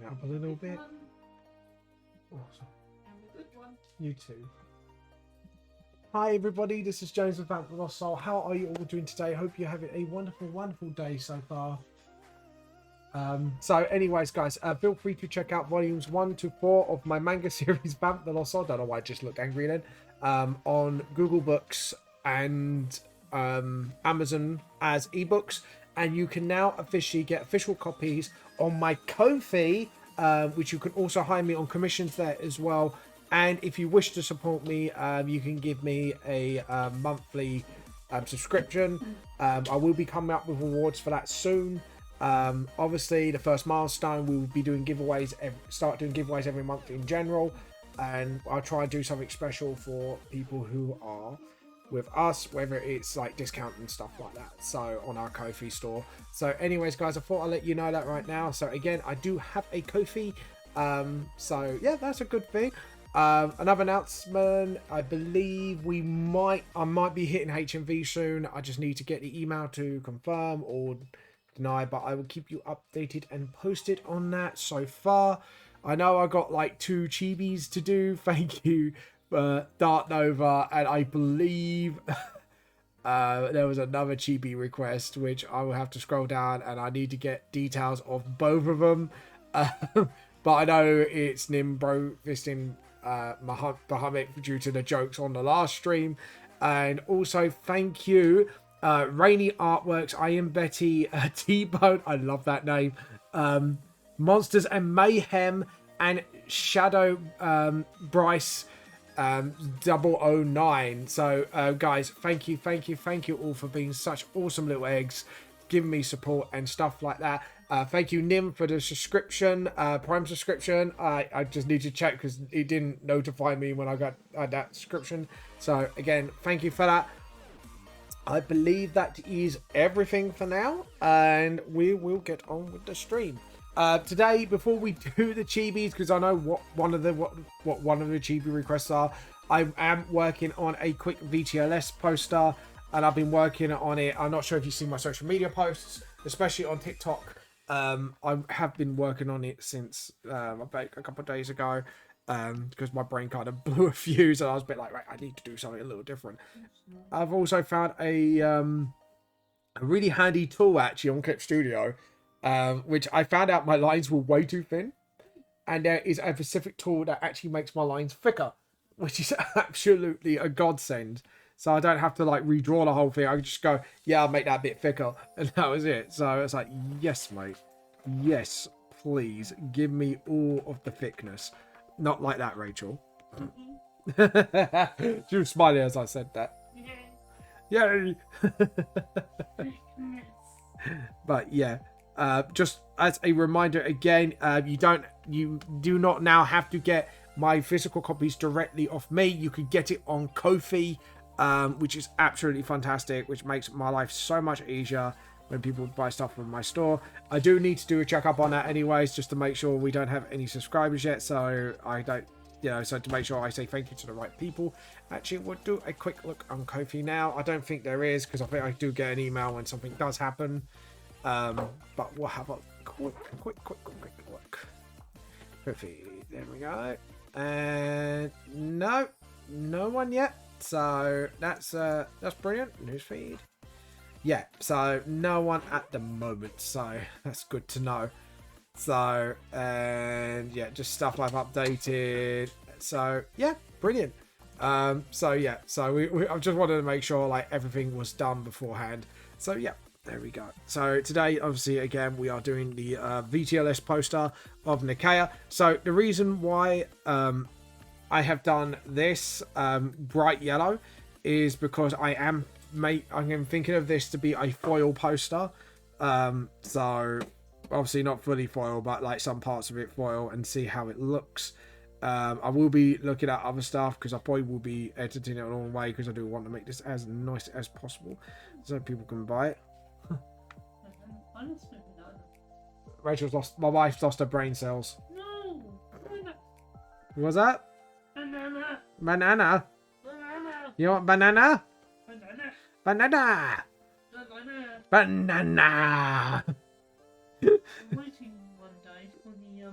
it up a little bit. Awesome. Have a good one. You too. Hi everybody, this is James with Vamp Lost Soul. How are you all doing today? Hope you're having a wonderful, wonderful day so far. So anyways guys, feel free to check out volumes 1 to 4 of my manga series Vamp the Lost Soul. Don't know why I just looked angry then. On Google Books and Amazon as ebooks, and you can now officially get official copies on my Ko-fi, which you can also hire me on commissions there as well. And if you wish to support me, you can give me a monthly subscription. I will be coming up with rewards for that soon. Obviously, the first milestone, we will be doing giveaways. Start doing giveaways every month in general, and I'll try and do something special for people who are with us, whether it's like discount and stuff like that. So on our Ko-fi store. So, anyways, guys, I thought I'd let you know that right now. So again, I do have a Ko-fi. So yeah, that's a good thing. Another announcement, I believe I might be hitting HMV soon. I just need to get the email to confirm or deny, but I will keep you updated and posted on that. So far, I know I got like 2 chibis to do. Thank you, Dart Nova, and I believe there was another chibi request, which I will have to scroll down, and I need to get details of both of them. But I know it's Nimbro Fisting Bahamut due to the jokes on the last stream. And also thank you, Rainy Artworks, I Am Betty, T-Bone, I love that name, Monsters and Mayhem, and Shadow Bryce 009. So guys, thank you all for being such awesome little eggs, giving me support and stuff like that. Thank you, Nim, for the subscription, Prime subscription. I just need to check because it didn't notify me when I got that subscription. So again, thank you for that. I believe that is everything for now, and we will get on with the stream. Today, before we do the chibis, because I know what one of the chibi requests are, I am working on a quick VTLS poster, and I've been working on it. I'm not sure if you've seen my social media posts, especially on TikTok. I have been working on it since about a couple of days ago, because my brain kind of blew a fuse, and I was a bit like, right, I need to do something a little different. I've also found a really handy tool actually on Clip Studio, which I found out my lines were way too thin, and there is a specific tool that actually makes my lines thicker, which is absolutely a godsend. So I don't have to like redraw the whole thing. I can just go, yeah, I'll make that a bit thicker, and that was it. So it's like, yes, mate, yes, please give me all of the thickness. Not like that, Rachel. She was smiling as I said that. Yay! But yeah, just as a reminder again, you do not now have to get my physical copies directly off me. You can get it on Ko-fi, which is absolutely fantastic, which makes my life so much easier when people buy stuff from my store. I do need to do a checkup on that anyways, just to make sure we don't have any subscribers yet, so I don't, so to make sure I say thank you to the right people. Actually, we'll do a quick look on Ko-fi now. I don't think there is, because I think I do get an email when something does happen, but we'll have a quick look. Ko-fi, there we go, and no one yet, so that's brilliant. Newsfeed, yeah, so no one at the moment, so that's good to know. So, and yeah, just stuff I've updated. So yeah, brilliant. So yeah, so I just wanted to make sure like everything was done beforehand. So yeah, there we go. So today, obviously, again, we are doing the VTLS poster of Nikaya. So the reason why I have done this bright yellow is because I am thinking of this to be a foil poster. So obviously not fully foil, but like some parts of it foil, and see how it looks. I will be looking at other stuff because I probably will be editing it along the way, because I do want to make this as nice as possible so people can buy it. Rachel's lost, my wife's lost her brain cells. No. What was that? Banana. Banana. Banana. You want banana? Banana. Banana. Banana. Banana. I'm waiting one day for the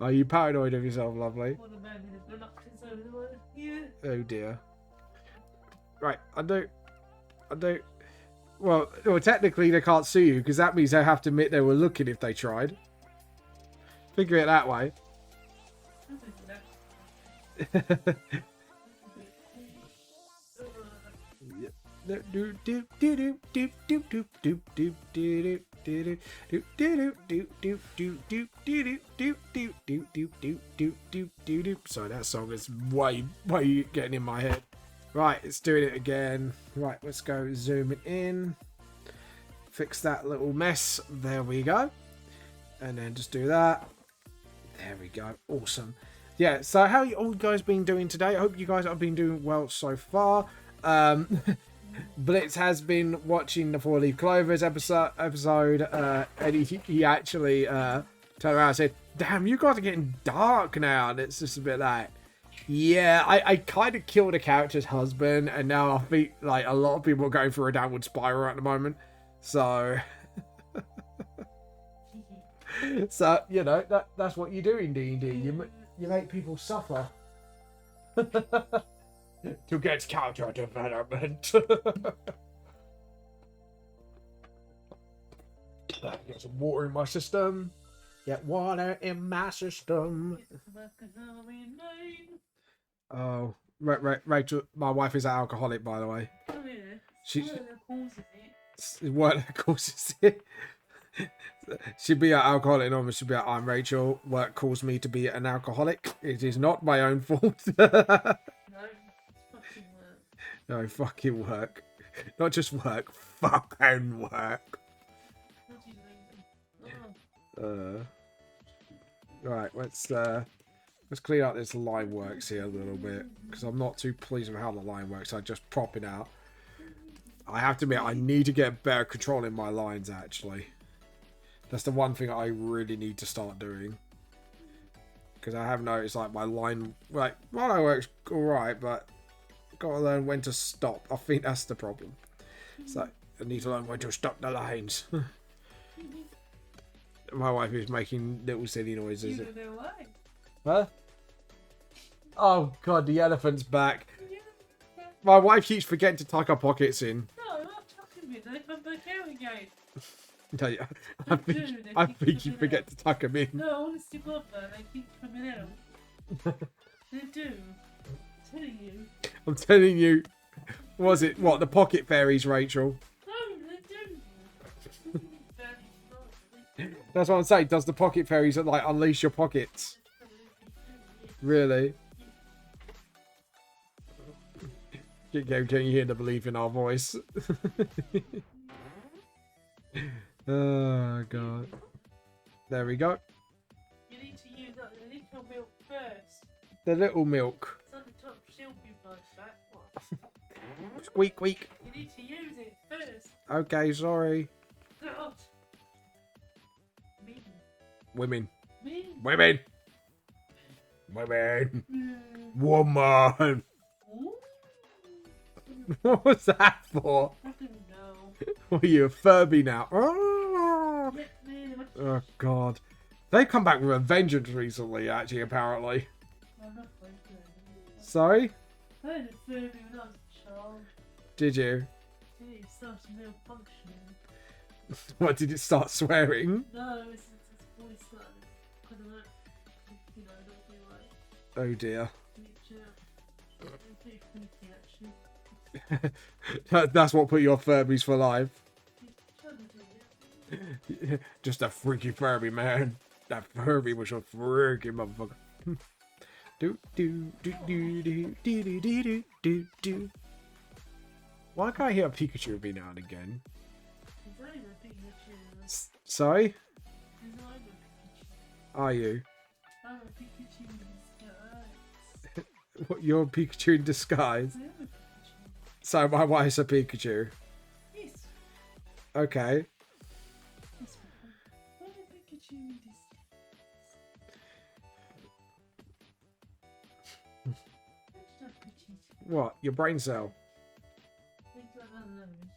Are you paranoid of yourself, lovely? Yeah. Oh dear. Right, I do. Well, technically they can't sue you because that means they have to admit they were looking if they tried. Figure it that way. Sorry, that song is way getting in my head. Right, it's doing it again. Right, let's go zoom it in. Fix that little mess. There we go. And then just do that. There we go. Awesome. Yeah, so how you all guys been doing today? I hope you guys have been doing well so far. Blitz has been watching the Four Leaf Clovers episode, and he actually turned around and said, "Damn, you guys are getting dark now." And it's just a bit like, yeah, I kind of killed a character's husband, and now I feel like a lot of people are going through a downward spiral at the moment. So, so you know that's what you do in D&D. You make people suffer to get character development. Get some water in my system. Get water in my system. Oh, Rachel, my wife is an alcoholic, by the way. Oh yeah. She It. what causes it? She'd be an alcoholic and she'd be like, I'm Rachel. Work caused me to be an alcoholic. It is not my own fault. No, No it's fucking work. fucking work. Not just work. Fucking work. What do you mean? Oh. Right, let's clean out this line works here a little bit because I'm not too pleased with how the line works. I just prop it out. I have to admit, I need to get better control in my lines. Actually, that's the one thing I really need to start doing because I have noticed like my line works all right, but I've got to learn when to stop. I think that's the problem. So I need to learn when to stop the lines. My wife is making little silly noises. You don't know why. Huh? Oh god, the elephant's back. My wife keeps forgetting to tuck her pockets in. No, I'm not talking about it. I'm back out again. No, yeah, I think you forget to tuck them in. No, honestly, God, man, they keep coming out. They do. I'm telling you. I'm telling you. Was it what the pocket fairies, Rachel? No, they do. That's what I'm saying. Does the pocket fairies like unleash your pockets? Really? Can you hear the belief in our voice? Oh god. There we go. You need to use that little milk first. The little milk. It's on the top shelf, you like that. What? Squeak, squeak. You need to use it first. Okay, sorry. God. Me. Women. Me. Women. Women. Mm. Woman. Ooh. What was that for? I don't know. Are you a Furby now? Oh, Yeah, man, what- oh god. They've come back with a vengeance recently, actually, apparently. I'm not going to. Sorry? I had a Furby when I was a child. Did you? It started malfunctioning. What, did it start swearing? No, it's voice started kind of like, you know, looking like Oh dear. reach out. It's pretty creepy, actually. That's what put your Furbies for life. He's trying to do it. Just a freaky Furby, man. That Furby was a freaky motherfucker. Do do do do do do do do do do. Why can't I hear a Pikachu every now and again? He's not even a Pikachu. Sorry? He's not even a Pikachu. Are you? I'm a Pikachu in disguise. What, you're a Pikachu in disguise? I am a Pikachu. So my wife's a Pikachu. Yes. Okay. Yes, I'm a Pikachu in disguise. That's not Pikachu. What? Your brain cell? Things like that,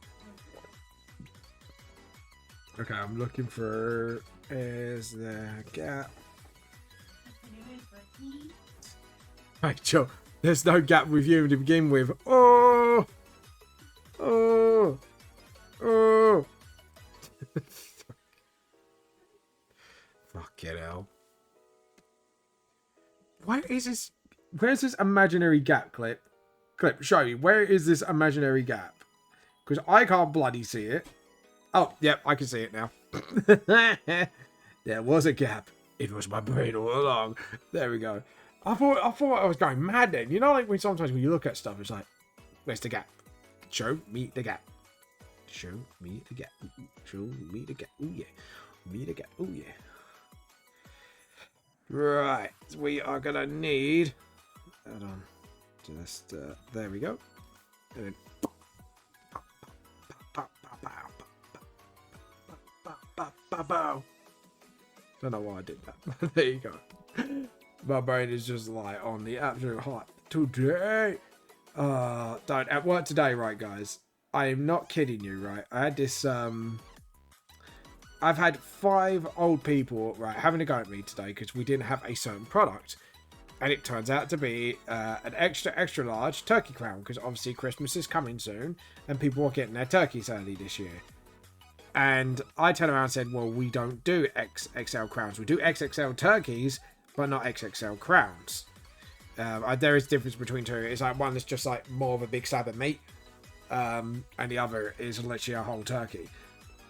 Okay, I'm looking for. Is there a gap? Right, Joe. There's no gap with you to begin with. Oh! Oh! Oh! Fucking hell. Where is this? Where's this imaginary gap, Clip? Clip, show me. Where is this imaginary gap? Because I can't bloody see it. Oh, yep, I can see it now. There was a gap. It was my brain all along. There we go. I thought I was going mad then. You know, like when sometimes when you look at stuff, it's like, where's the gap? Show me the gap. Show me the gap. Show me the gap. Oh yeah. Me the gap. Oh yeah. Right. We are gonna need. Hold on. Just there we go. And then. Don't know why I did that. There you go. My brain is just like on the absolute hot today. At work today, right, guys? I am not kidding you, right? I had this. I've had 5 old people, right, having a go at me today because we didn't have a certain product, and it turns out to be an extra large turkey crown because obviously Christmas is coming soon, and people are getting their turkeys early this year. And I turned around and said, well, we don't do XXL crowns. We do XXL turkeys, but not XXL crowns. There is a difference between two. It's like one that's just like more of a big slab of meat. And the other is literally a whole turkey.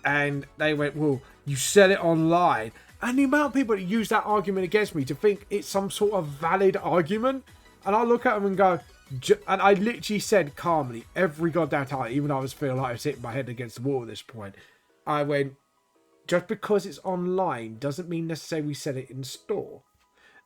And they went, well, you sell it online. And the amount of people that use that argument against me to think it's some sort of valid argument. And I look at them and go, and I literally said calmly every goddamn time, even though I was feeling like I was hitting my head against the wall at this point. I went, just because it's online doesn't mean necessarily we sell it in store.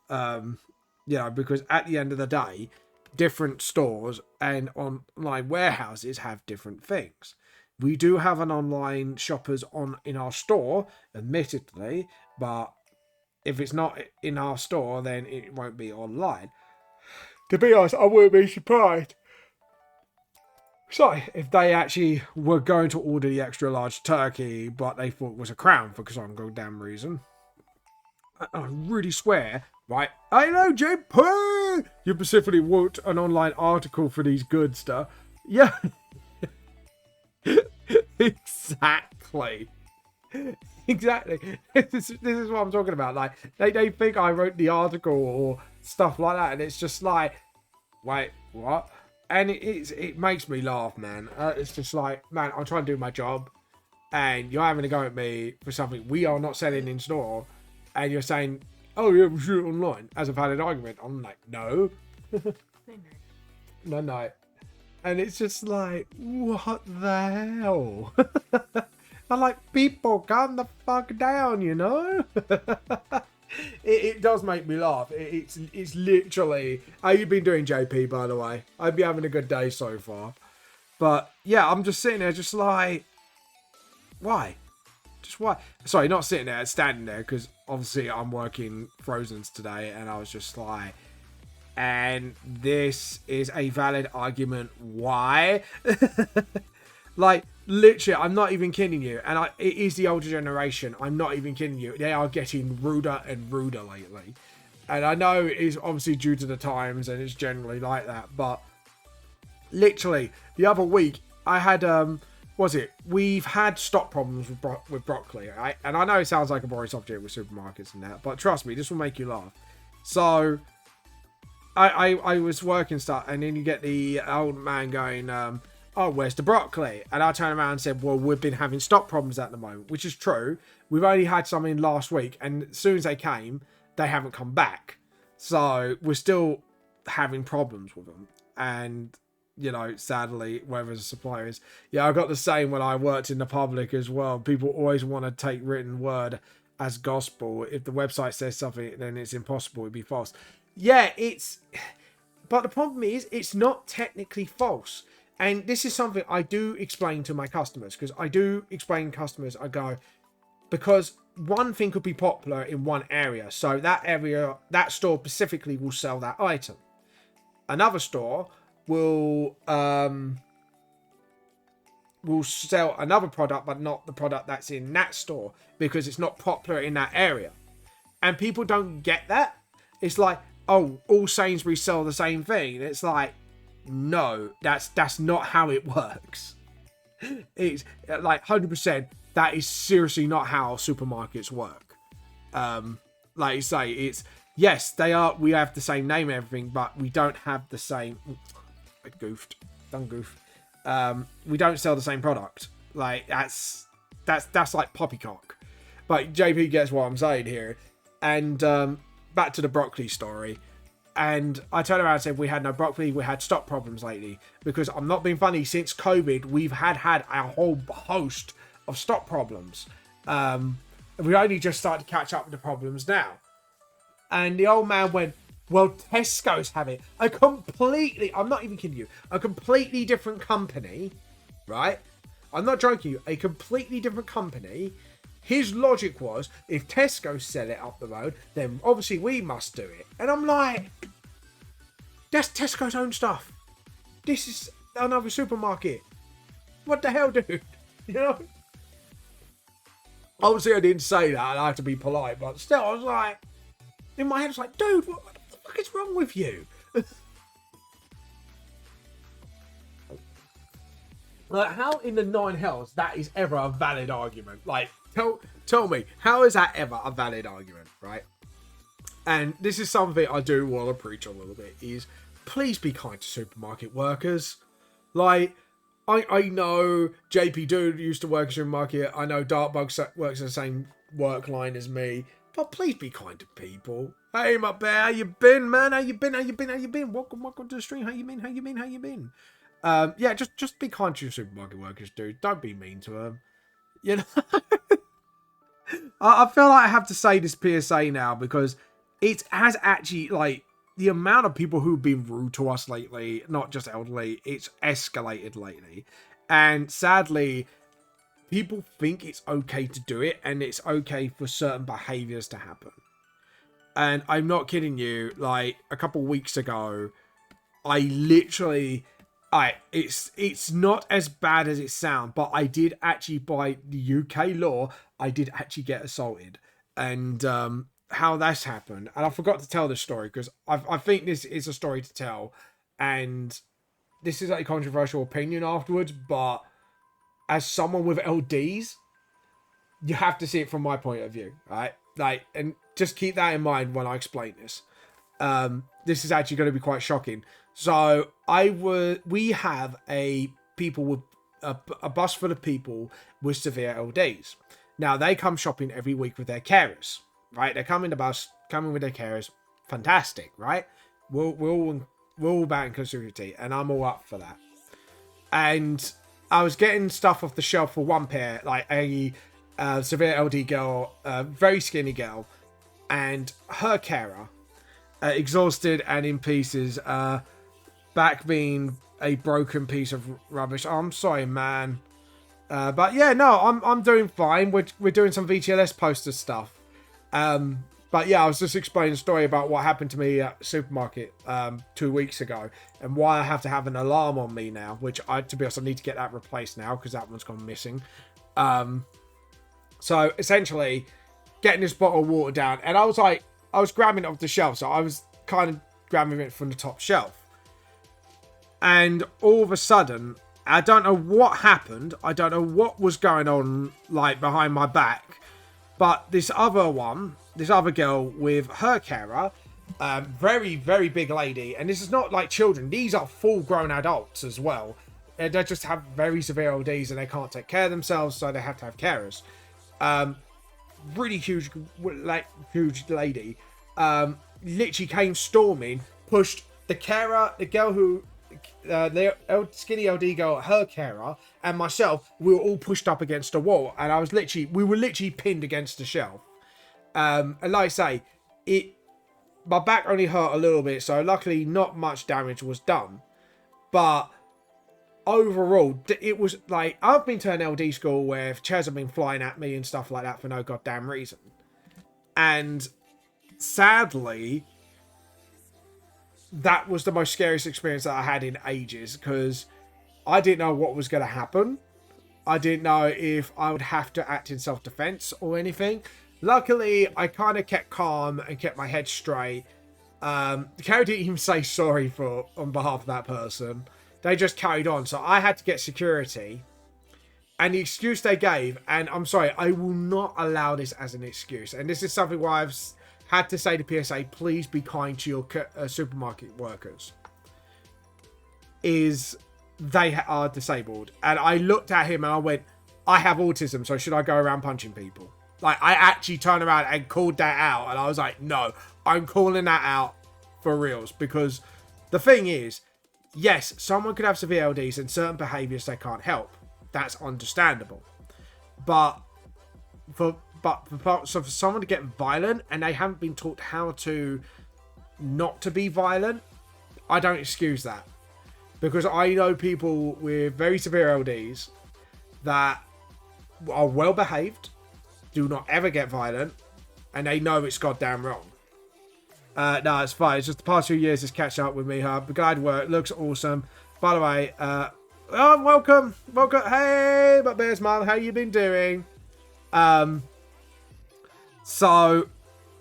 Because at the end of the day, different stores and online warehouses have different things. We do have an online shoppers in our store, admittedly, but if it's not in our store, then it won't be online. To be honest, I wouldn't be surprised. So, if they actually were going to order the extra large turkey, but they thought it was a crown for some goddamn reason. I really swear, right? I know, JP! You specifically wrote an online article for these good stuff. Yeah. Exactly. Exactly. This is what I'm talking about. Like, they think I wrote the article or stuff like that, and it's just like, wait, what? And it makes me laugh, man. It's just like, man, I'm trying to do my job, and you're having a go at me for something we are not selling in store, and you're saying, oh yeah, we shoot it online as a valid argument. I'm like, no. No. And it's just like, what the hell? I'm like, people, calm the fuck down, you know? It does make me laugh. It's literally... How you been doing, JP, by the way? I hope you're having a good day so far. But, yeah, I'm just sitting there just like... Why? Just why? Sorry, not sitting there, standing there, because obviously I'm working Frozens today, and I was just like... And this is a valid argument. Why? Like, literally, I'm not even kidding you. And it is the older generation. I'm not even kidding you. They are getting ruder and ruder lately. And I know it's obviously due to the times and it's generally like that. But literally, the other week, I had, we've had stock problems with broccoli. Right? And I know it sounds like a boring subject with supermarkets and that. But trust me, this will make you laugh. So... I was working stuff, and then you get the old man going, oh, where's the broccoli? And I turned around and said, well, we've been having stock problems at the moment, which is true. We've only had some in last week, and as soon as they came, they haven't come back. So we're still having problems with them. And, you know, sadly, whether the supplier is... Yeah, I got the same when I worked in the public as well. People always want to take written word as gospel. If the website says something, then it's impossible. It'd be false. Yeah, but the problem is, it's not technically false. And this is something I do explain to my customers, because I do explain to customers, I go, because one thing could be popular in one area. So that area, that store specifically will sell that item. Another store will will sell another product, but not the product that's in that store because it's not popular in that area. And people don't get that. It's like, oh, all Sainsbury's sell the same thing. It's like, no, that's not how it works. It's like 100%. That is seriously not how supermarkets work. Like you say, it's yes, we have the same name and everything, but we don't have the same. I goofed, done goof. We don't sell the same product. Like that's like poppycock. But JP gets what I'm saying here. And back to the broccoli story. And I turned around and said we had no broccoli, we had stock problems lately. Because I'm not being funny, since COVID, we've had a whole host of stock problems. We only just started to catch up with the problems now. And the old man went, well, Tesco's have it. I'm not even kidding you, a completely different company, right? I'm not joking you, a completely different company. His logic was, if Tesco sell it up the road, then obviously we must do it. And I'm like, that's Tesco's own stuff. This is another supermarket. What the hell, dude? You know? Obviously, I didn't say that. I have to be polite, but still, I was like, in my head, I was like, dude, what the fuck is wrong with you? Like, how in the nine hells that is ever a valid argument? Like, tell me, how is that ever a valid argument, right? And this is something I do want to preach a little bit, is please be kind to supermarket workers. Like, I know JP Dude used to work in a supermarket. I know Darkbug works in the same work line as me. But please be kind to people. Hey, my bear, how you been, man? How you been? Welcome to the stream. How you been? Yeah, just be kind to your supermarket workers, dude. Don't be mean to them. You know? I feel like I have to say this PSA now because it has actually, like, the amount of people who've been rude to us lately, not just elderly, it's escalated lately. And sadly, people think it's okay to do it and it's okay for certain behaviors to happen. And I'm not kidding you, like, a couple weeks ago, I literally... it's not as bad as it sounds, but I did actually, by the UK law, I did actually get assaulted. And how that's happened, and I forgot to tell this story because I think this is a story to tell, and this is a controversial opinion afterwards, but as someone with LDs, you have to see it from my point of view, right? Like, and just keep that in mind when I explain this. This is actually going to be quite shocking. So we have a bus full of people with severe LDs. Now they come shopping every week with their carers, right? They come in the bus, coming with their carers. Fantastic, right? We're all about inclusivity, and I'm all up for that. And I was getting stuff off the shelf for one pair, like a severe LD girl, a very skinny girl, and her carer, exhausted and in pieces, back being a broken piece of rubbish. Oh, I'm sorry, man. But yeah, no, I'm doing fine. We're doing some VTLS Poster stuff. But yeah, I was just explaining a story about what happened to me at the supermarket 2 weeks ago and why I have to have an alarm on me now, which to be honest, I need to get that replaced now because that one's gone missing. So essentially, getting this bottle of water down, and I was grabbing it off the shelf, so I was kind of grabbing it from the top shelf. And all of a sudden, I don't know what happened. I don't know what was going on, like, behind my back. But this other girl with her carer, very, very big lady. And this is not like children. These are full-grown adults as well. They just have very severe LDs and they can't take care of themselves, so they have to have carers. Really huge lady. Literally came storming, pushed the carer, the girl who... the skinny LD girl, her carer, and myself, we were all pushed up against a wall, and we were literally pinned against the shelf. And like I say, my back only hurt a little bit, so luckily not much damage was done. But overall, it was like, I've been to an LD school where chairs have been flying at me and stuff like that for no goddamn reason. And sadly, that was the most scariest experience that I had in ages, because I didn't know what was going to happen. I didn't know if I would have to act in self-defense or anything. Luckily, I kind of kept calm and kept my head straight. The character didn't even say sorry on behalf of that person. They just carried on. So I had to get security. And the excuse they gave, and I'm sorry, I will not allow this as an excuse. And this is something where I've had to say to PSA, please be kind to your supermarket workers. Is they are disabled. And I looked at him and I went, I have autism, so should I go around punching people? Like, I actually turned around and called that out. And I was like, no, I'm calling that out for reals. Because the thing is, yes, someone could have severe LDs and certain behaviors they can't help. That's understandable. But for someone to get violent and they haven't been taught how to not to be violent, I don't excuse that. Because I know people with very severe LDs that are well behaved, do not ever get violent, and they know it's goddamn wrong. No, it's fine. It's just the past few years has catch up with me. The guide work looks awesome. By the way, welcome. Hey, my bear's mum, how you been doing? So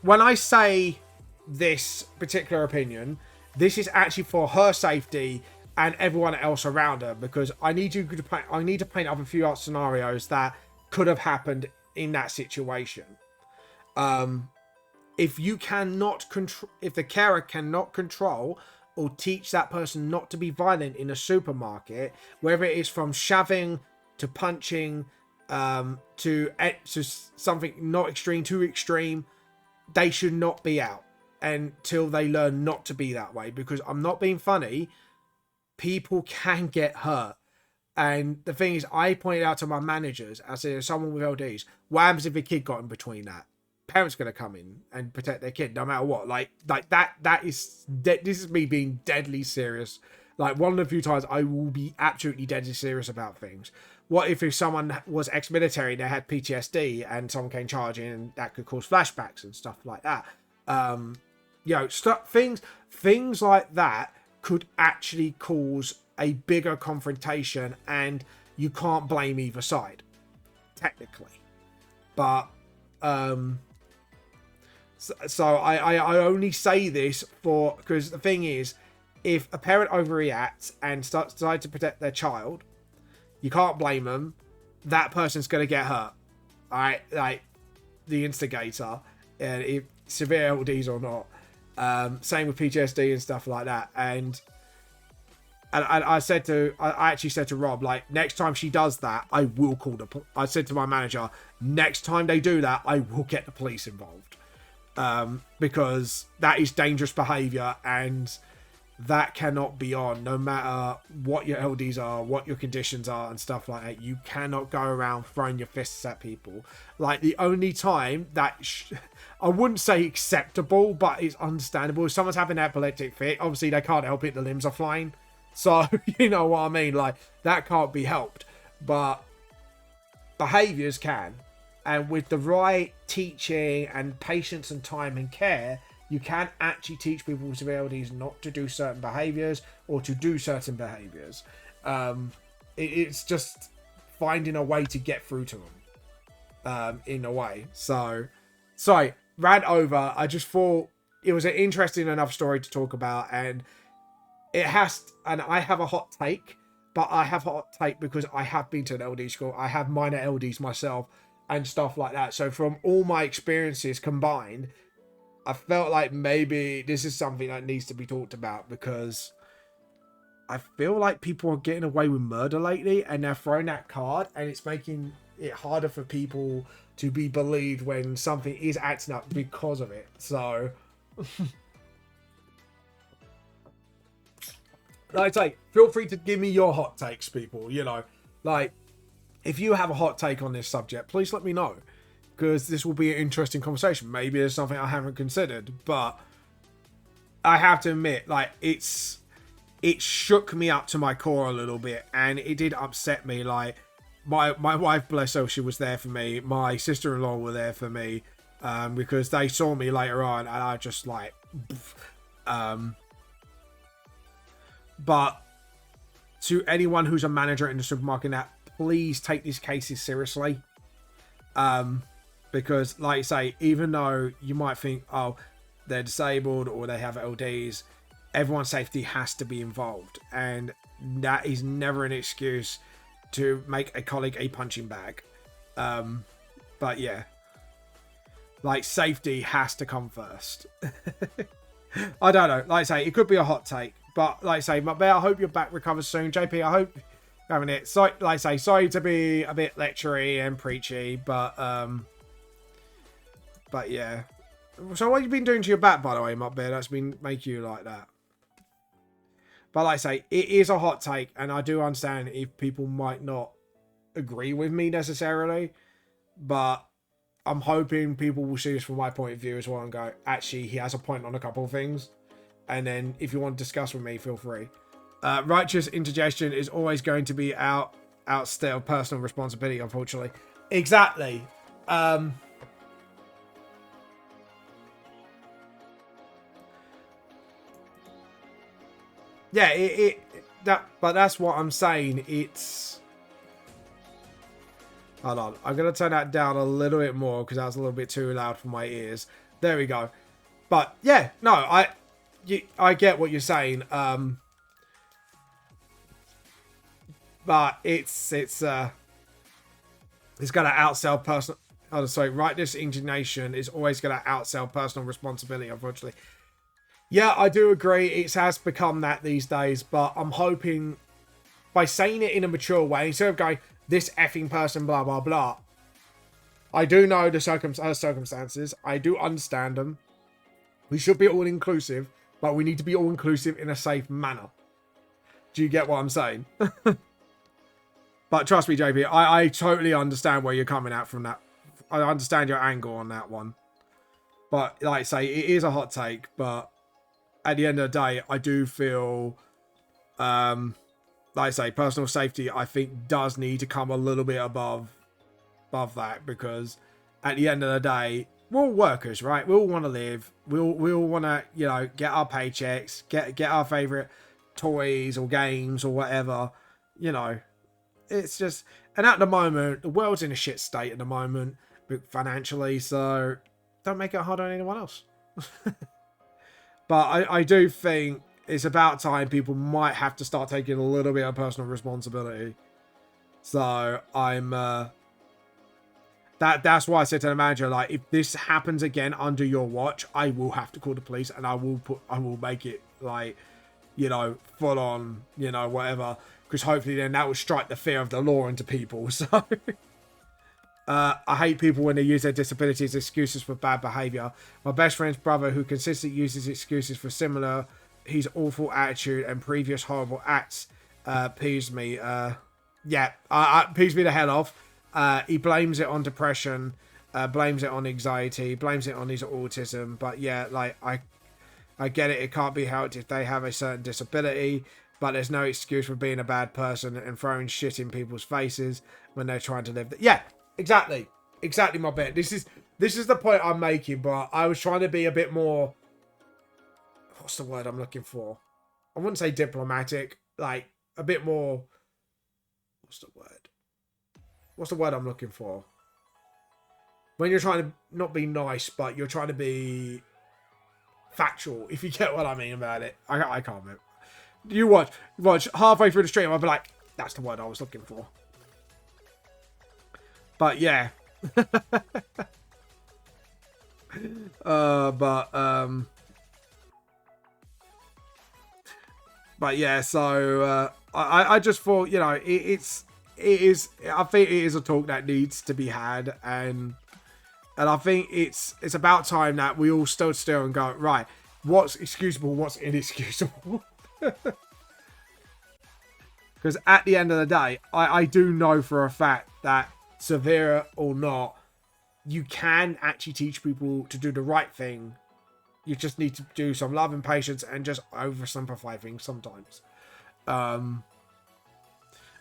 when I say this particular opinion, this is actually for her safety and everyone else around her, because I need to paint up a few scenarios that could have happened in that situation. If you cannot control, if the carer cannot control or teach that person not to be violent in a supermarket, whether it is from shoving to punching, to something not extreme to extreme, they should not be out until they learn not to be that way. Because I'm not being funny, people can get hurt. And the thing is, I pointed out to my managers, I said, someone with LDs, what happens if a kid got in between that? Parents going to come in and protect their kid no matter what. Like that is this is me being deadly serious. Like, one of the few times I will be absolutely deadly serious about things. What if someone was ex-military and they had PTSD and someone came charging and that could cause flashbacks and stuff like that? Things like that could actually cause a bigger confrontation, and you can't blame either side, technically. But so I only say this because the thing is, if a parent overreacts and decides to protect their child, you can't blame them. That person's going to get hurt. All right, like the instigator, and if severe LDs or not. Same with PTSD and stuff like that. And I actually said to Rob, like, next time she does that, I will call I said to my manager, next time they do that, I will get the police involved. Because that is dangerous behavior, and that cannot be on, no matter what your LDs are, what your conditions are and stuff like that. You cannot go around throwing your fists at people. Like, the only time that I wouldn't say acceptable, but it's understandable, if someone's having an epileptic fit, obviously they can't help it, the limbs are flying. So, you know what I mean? Like, that can't be helped. But behaviors can. And with the right teaching and patience and time and care, you can actually teach people with disabilities not to do certain behaviors or to do certain behaviors. It's just finding a way to get through to them, in a way. So, sorry, rant over. I just thought it was an interesting enough story to talk about, and and I have a hot take, but I have a hot take because I have been to an LD school. I have minor LDs myself and stuff like that. So from all my experiences combined, I felt like maybe this is something that needs to be talked about, because I feel like people are getting away with murder lately, and they're throwing that card, and it's making it harder for people to be believed when something is acting up because of it. So, like I say, feel free to give me your hot takes, people. You know, like, if you have a hot take on this subject, please let me know, because this will be an interesting conversation. Maybe there's something I haven't considered, but I have to admit, like, it shook me up to my core a little bit, and it did upset me. Like, my wife, bless her, she was there for me. My sister-in-law were there for me, because they saw me later on, and I just like, but to anyone who's a manager in the supermarket, that please take these cases seriously. Because like I say, even though you might think, oh, they're disabled or they have LDs, everyone's safety has to be involved, and that is never an excuse to make a colleague a punching bag. But yeah, like, safety has to come first. I don't know, like I say, it could be a hot take, but like I say, my bear, I hope your back recovers soon. JP, I hope you're having it. So, like I say, sorry to be a bit lectury and preachy, but yeah. So what have you been doing to your back, by the way, Muttbear, that's been making you like that? But like I say, it is a hot take, and I do understand if people might not agree with me necessarily, but I'm hoping people will see this from my point of view as well and go, actually, he has a point on a couple of things. And then if you want to discuss with me, feel free. Righteous indigestion is always going to be outstay of personal responsibility, unfortunately. Exactly. Yeah, but that's what I'm saying. It's, hold on, I'm gonna turn that down a little bit more because that's a little bit too loud for my ears. There we go. But yeah, no, I get what you're saying. But it's gonna outsell personal. Oh, sorry, righteous indignation is always gonna outsell personal responsibility, unfortunately. Yeah, I do agree. It has become that these days, but I'm hoping by saying it in a mature way, instead of going, this effing person, blah, blah, blah. I do know the circumstances. I do understand them. We should be all-inclusive, but we need to be all-inclusive in a safe manner. Do you get what I'm saying? But trust me, JP, I totally understand where you're coming at from that. I understand your angle on that one. But like I say, it is a hot take, but at the end of the day, I do feel, like I say, personal safety, I think, does need to come a little bit above that, because at the end of the day, we're all workers, right? We all want to live. We all want to, you know, get our paychecks, get our favorite toys or games or whatever, you know. It's just, and at the moment, the world's in a shit state at the moment financially, so don't make it hard on anyone else. But I do think it's about time people might have to start taking a little bit of personal responsibility. So I'm that's why I said to the manager, like, if this happens again under your watch, I will have to call the police, and I will make it, like, you know, full on, you know, whatever, because hopefully then that will strike the fear of the law into people. So I hate people when they use their disabilities as excuses for bad behaviour. My best friend's brother, who consistently uses excuses for similar, his awful attitude and previous horrible acts, peeves me. Peeves me the hell off. He blames it on depression, blames it on anxiety, blames it on his autism. But yeah, like, I get it. It can't be helped if they have a certain disability, but there's no excuse for being a bad person and throwing shit in people's faces when they're trying to live. Yeah. Exactly, my bit. This is the point I'm making, but I was trying to be a bit more, what's the word I'm looking for? I wouldn't say diplomatic, like a bit more, what's the word I'm looking for? When you're trying to not be nice, but you're trying to be factual, if you get what I mean about it. I can't remember. You watch halfway through the stream, I'll be like, that's the word I was looking for. But yeah. But yeah, so I just thought, you know, it is I think it is a talk that needs to be had, and I think it's about time that we all stood still and go, right, what's excusable, what's inexcusable? Because at the end of the day, I do know for a fact that, severe or not, you can actually teach people to do the right thing. You just need to do some love and patience and just oversimplify things sometimes.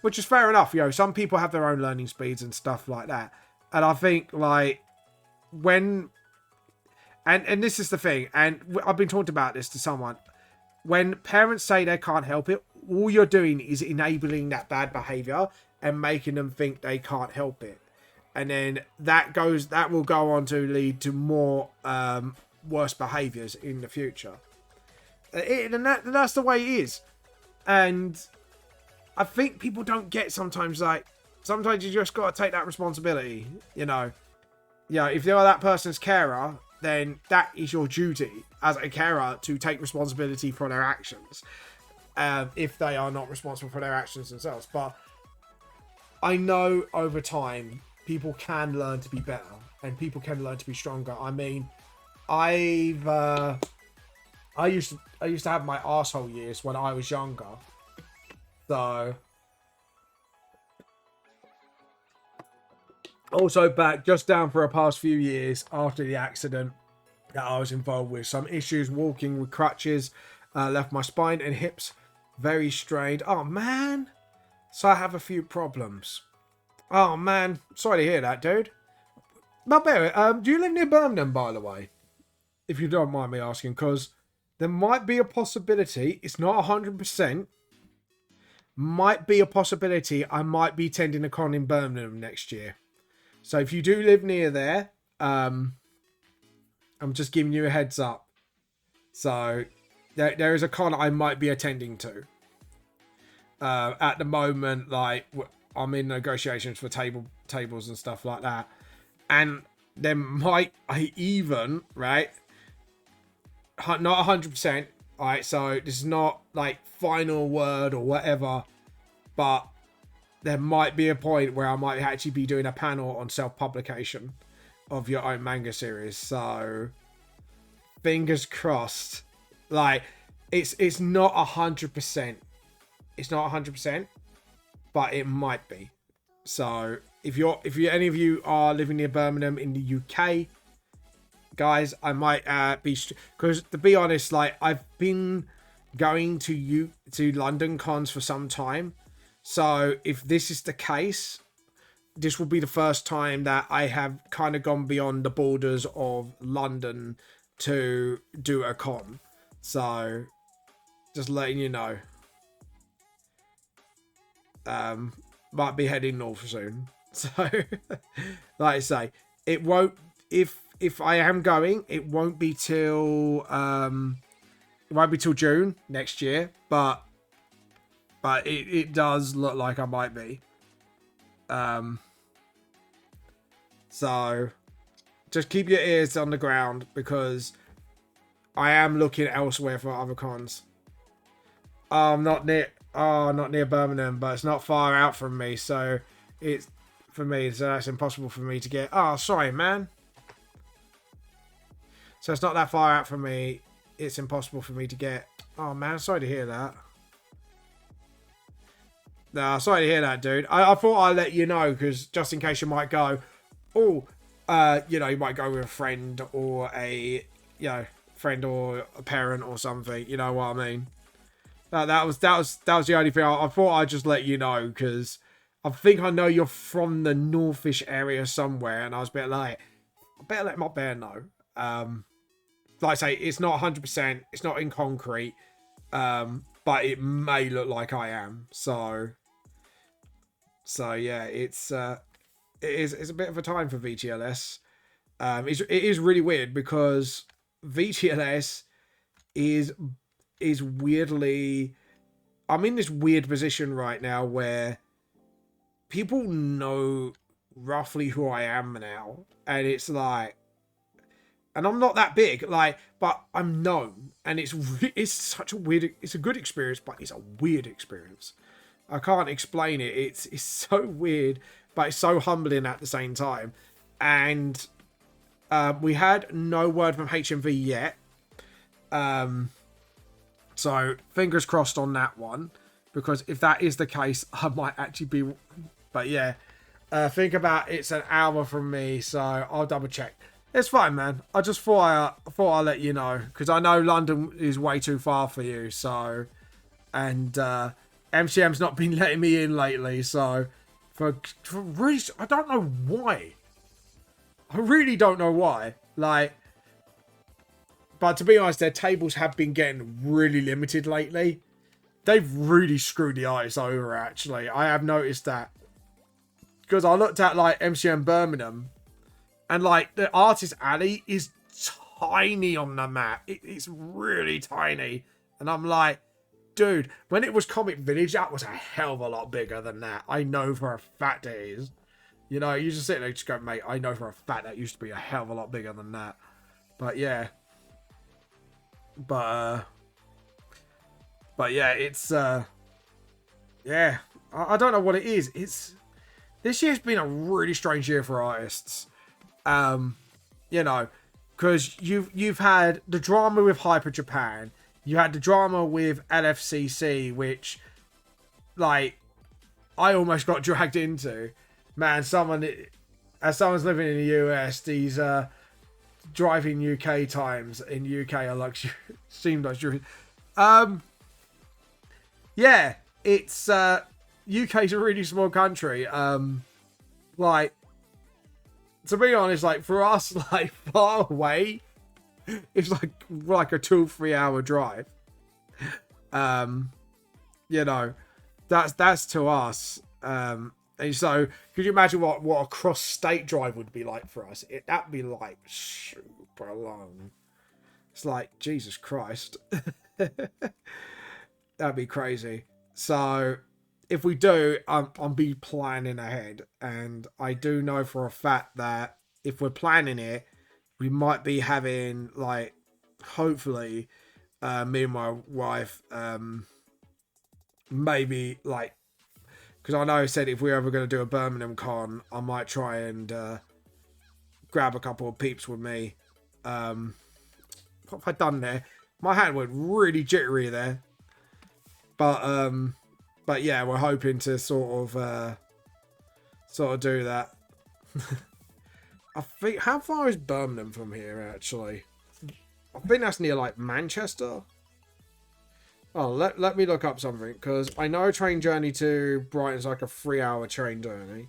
Which is fair enough, you know, some people have their own learning speeds and stuff like that. And I think, like, when, and this is the thing, and I've been talking about this to someone, when parents say they can't help it, all you're doing is enabling that bad behavior, and making them think they can't help it. And then that will go on to lead to more worse behaviors in the future. And that's the way it is. And I think people don't get sometimes, like, sometimes you just got to take that responsibility, you know. Yeah, if you're that person's carer, then that is your duty as a carer to take responsibility for their actions. If they are not responsible for their actions themselves. But I know over time, people can learn to be better. And people can learn to be stronger. I mean, I used to have my arsehole years when I was younger. So, also back just down for the past few years after the accident that I was involved with. Some issues walking with crutches, left my spine and hips very strained. Oh man, so I have a few problems. Oh man, sorry to hear that, dude. But Barry, do you live near Birmingham, by the way? If you don't mind me asking, because there might be a possibility. It's not 100%. Might be a possibility I might be attending a con in Birmingham next year. So if you do live near there, I'm just giving you a heads up. So there is a con I might be attending to. At the moment, like, I'm in negotiations for tables and stuff like that. And there might even, right, not 100%, alright, so this is not like final word or whatever, but there might be a point where I might actually be doing a panel on self-publication of your own manga series. So fingers crossed. Like, it's not 100%. It's not 100%, but it might be. So if any of you are living near Birmingham in the UK, guys, I might be, because to be honest, like, I've been going to London cons for some time. So if this is the case, this will be the first time that I have kind of gone beyond the borders of London to do a con. So just letting you know. Might be heading north soon. So like I say, it won't, if I am going, it won't be till June next year, but it does look like I might be. So just keep your ears on the ground, because I am looking elsewhere for other cons. Not near Birmingham, but it's not far out from me, so it's for me, so that's impossible for me to get. Oh, sorry, man. So it's not that far out from me. It's impossible for me to get. Oh man, sorry to hear that. No, sorry to hear that, dude. I thought I'd let you know, because just in case you might go, you might go with a friend or a parent or something. You know what I mean? That was the only thing. I thought I'd just let you know, because I think I know you're from the Northish area somewhere, and I was a bit like, I better let my bear know. Like I say, it's not 100%. It's not in concrete, but it may look like I am. So yeah, it's a bit of a time for VTLS. It is really weird, because VTLS is weirdly, I'm in this weird position right now where people know roughly who I am now, and it's like, and I'm not that big, like, but I'm known, and it's such a weird, it's a good experience, but it's a weird experience. I can't explain it. It's so weird, but it's so humbling at the same time. And we had no word from HMV yet. So fingers crossed on that one, because if that is the case, I might actually be. But yeah, think about it's an hour from me, so I'll double check. It's fine, man. I just thought I'd let you know, because I know London is way too far for you. So, and MCM's not been letting me in lately. So, for really, I don't know why. I really don't know why. Like, but to be honest, their tables have been getting really limited lately. They've really screwed the artists over, actually. I have noticed that. because I looked at like MCM Birmingham, and like the artist alley is tiny on the map. It's really tiny, and I'm like, dude, when it was Comic Village, that was a hell of a lot bigger than that. I know for a fact it is. You know, you just sit there and just go, mate, I know for a fact that used to be a hell of a lot bigger than that. But yeah. But yeah, it's yeah. I don't know what it is. This year's been a really strange year for artists. You know, because you've had the drama with Hyper Japan. You had the drama with LFCC, which, like, I almost got dragged into. Man, as someone's living in the US, these driving UK times in UK are like seemed luxurious. Yeah, it's UK's a really small country. Like, to be honest, like for us, like far away, it's like a 2-3 hour drive. You know, that's to us. And so, could you imagine what a cross-state drive would be like for us? That'd be like super long. It's like, Jesus Christ. That'd be crazy. So, if we do, I'll be planning ahead. And I do know for a fact that if we're planning it, we might be having, like, hopefully, me and my wife, maybe, like, because I know I said if we're ever going to do a Birmingham con, I might try and grab a couple of peeps with me. What have I done there? My hand went really jittery there. But yeah, we're hoping to sort of do that. I think, how far is Birmingham from here, actually? I think that's near, like, Manchester. Oh, let me look up something, because I know a train journey to Brighton's like a 3-hour train journey.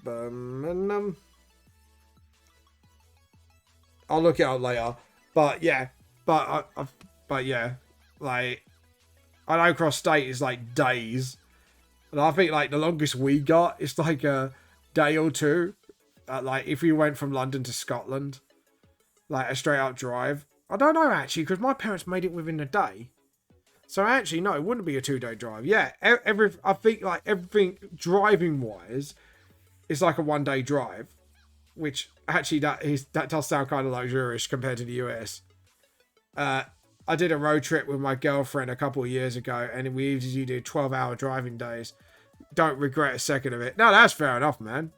Birmingham. I'll look it up later. But yeah, but yeah, like, I know cross state is like days, and I think like the longest we got is like a day or two. Like if we went from London to Scotland, like a straight up drive. I don't know actually, because my parents made it within a day. So actually, no, it wouldn't be a 2-day drive. Yeah, I think like everything driving wise is like a 1-day drive, which actually that does sound kind of luxurious compared to the US. I did a road trip with my girlfriend a couple of years ago, and we usually do 12-hour driving days. Don't regret a second of it. No, that's fair enough, man.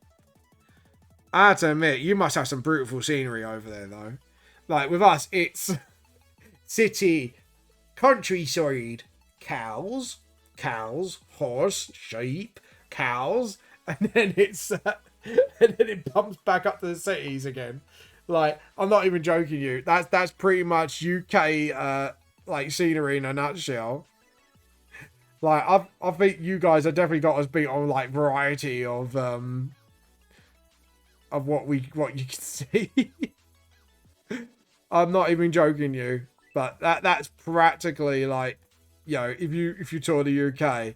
I have to admit, you must have some beautiful scenery over there, though. Like, with us, it's city, countryside, cows, horse, sheep, cows, and then it bumps back up to the cities again. Like, I'm not even joking you. That's pretty much UK, like, scenery in a nutshell. Like, I think you guys have definitely got us beat on, like, variety of what you can see. I'm not even joking you, but that's practically like, you know, if you tour the UK,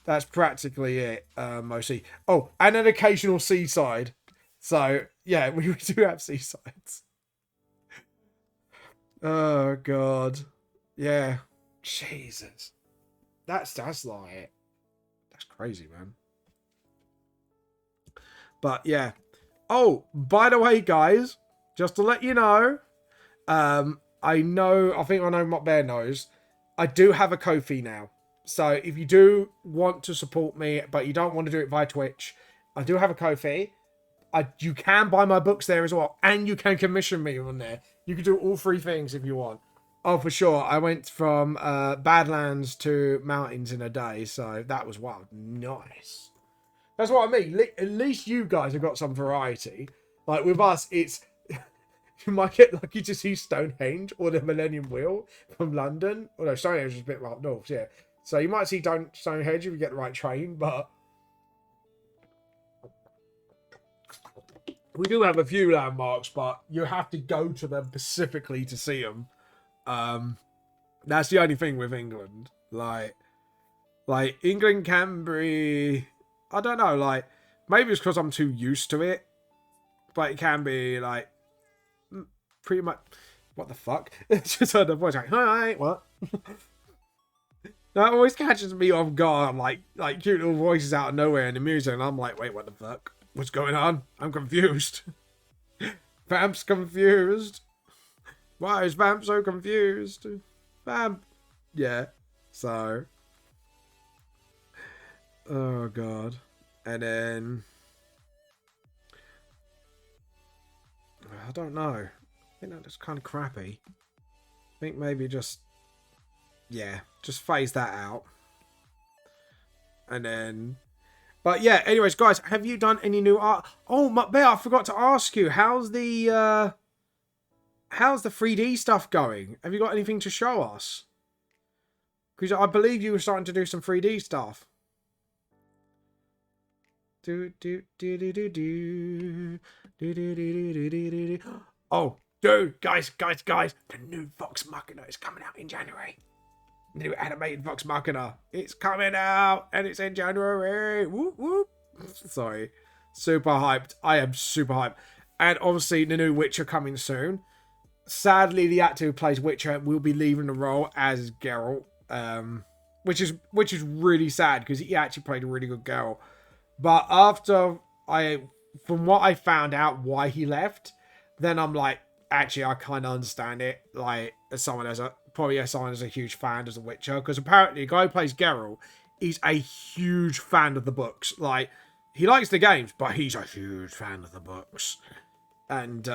that's practically it, mostly. Oh, and an occasional seaside. So yeah, we do have seasides. Oh god, yeah, Jesus, that's like, that's crazy, man. But yeah. Oh, by the way, guys, just to let you know, I think I know what Bear knows. I do have a Ko-fi now. So if you do want to support me, but you don't want to do it via Twitch, I do have a Ko-fi. You can buy my books there as well, and you can commission me on there. You can do all 3 things if you want. Oh, for sure. I went from Badlands to Mountains in a day, so that was wild. Nice. That's what I mean. At least you guys have got some variety. Like with us, it's you might get lucky to see Stonehenge or the Millennium Wheel from London. Although Stonehenge is a bit up north, yeah. So you might see Stonehenge if you get the right train, but we do have a few landmarks, but you have to go to them specifically to see them. That's the only thing with England. Like, Like, England can be... I don't know, like, maybe it's because I'm too used to it. But it can be, like, pretty much... What the fuck? Just heard the voice like, hi, what? That always catches me off guard. Like cute little voices out of nowhere in the music. And I'm like, wait, what the fuck? What's going on? I'm confused. Vamp's confused. Why is Vamp so confused? Vamp. Yeah. So. Oh, God. And then. I don't know. I think that's kind of crappy. I think maybe just. Yeah. Just phase that out. And then. But yeah, anyways, guys, have you done any new art? Oh, Bear, I forgot to ask you. How's the 3D stuff going? Have you got anything to show us? Because I believe you were starting to do some 3D stuff. Oh, dude, guys, the new Vox Machina is coming out in January. New animated Vox Machina. It's coming out and it's in January. Whoop, whoop. Sorry. Super hyped. I am super hyped. And obviously the new Witcher coming soon. Sadly, the actor who plays Witcher will be leaving the role as Geralt. Which is really sad because he actually played a really good Geralt. But from what I found out why he left, then I'm like, actually, I kind of understand it. Like, as someone as a huge fan of The Witcher, because apparently the guy who plays Geralt is a huge fan of the books. Like, he likes the games, but he's a huge fan of the books. And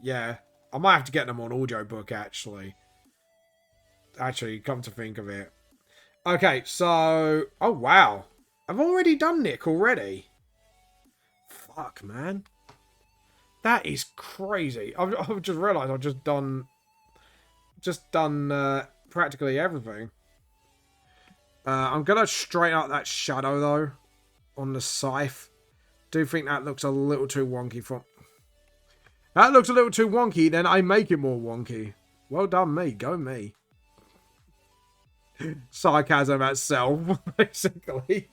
yeah, I might have to get them on audiobook actually. Actually, come to think of it. Okay, so oh wow, I've already done Nick already. Fuck, man. That is crazy. I've just realised I've just done practically everything. I'm gonna straighten out that shadow though on the scythe. Do think that looks a little too wonky That looks a little too wonky, then I make it more wonky. Well done, me. Go me. Sarcasm at self, basically.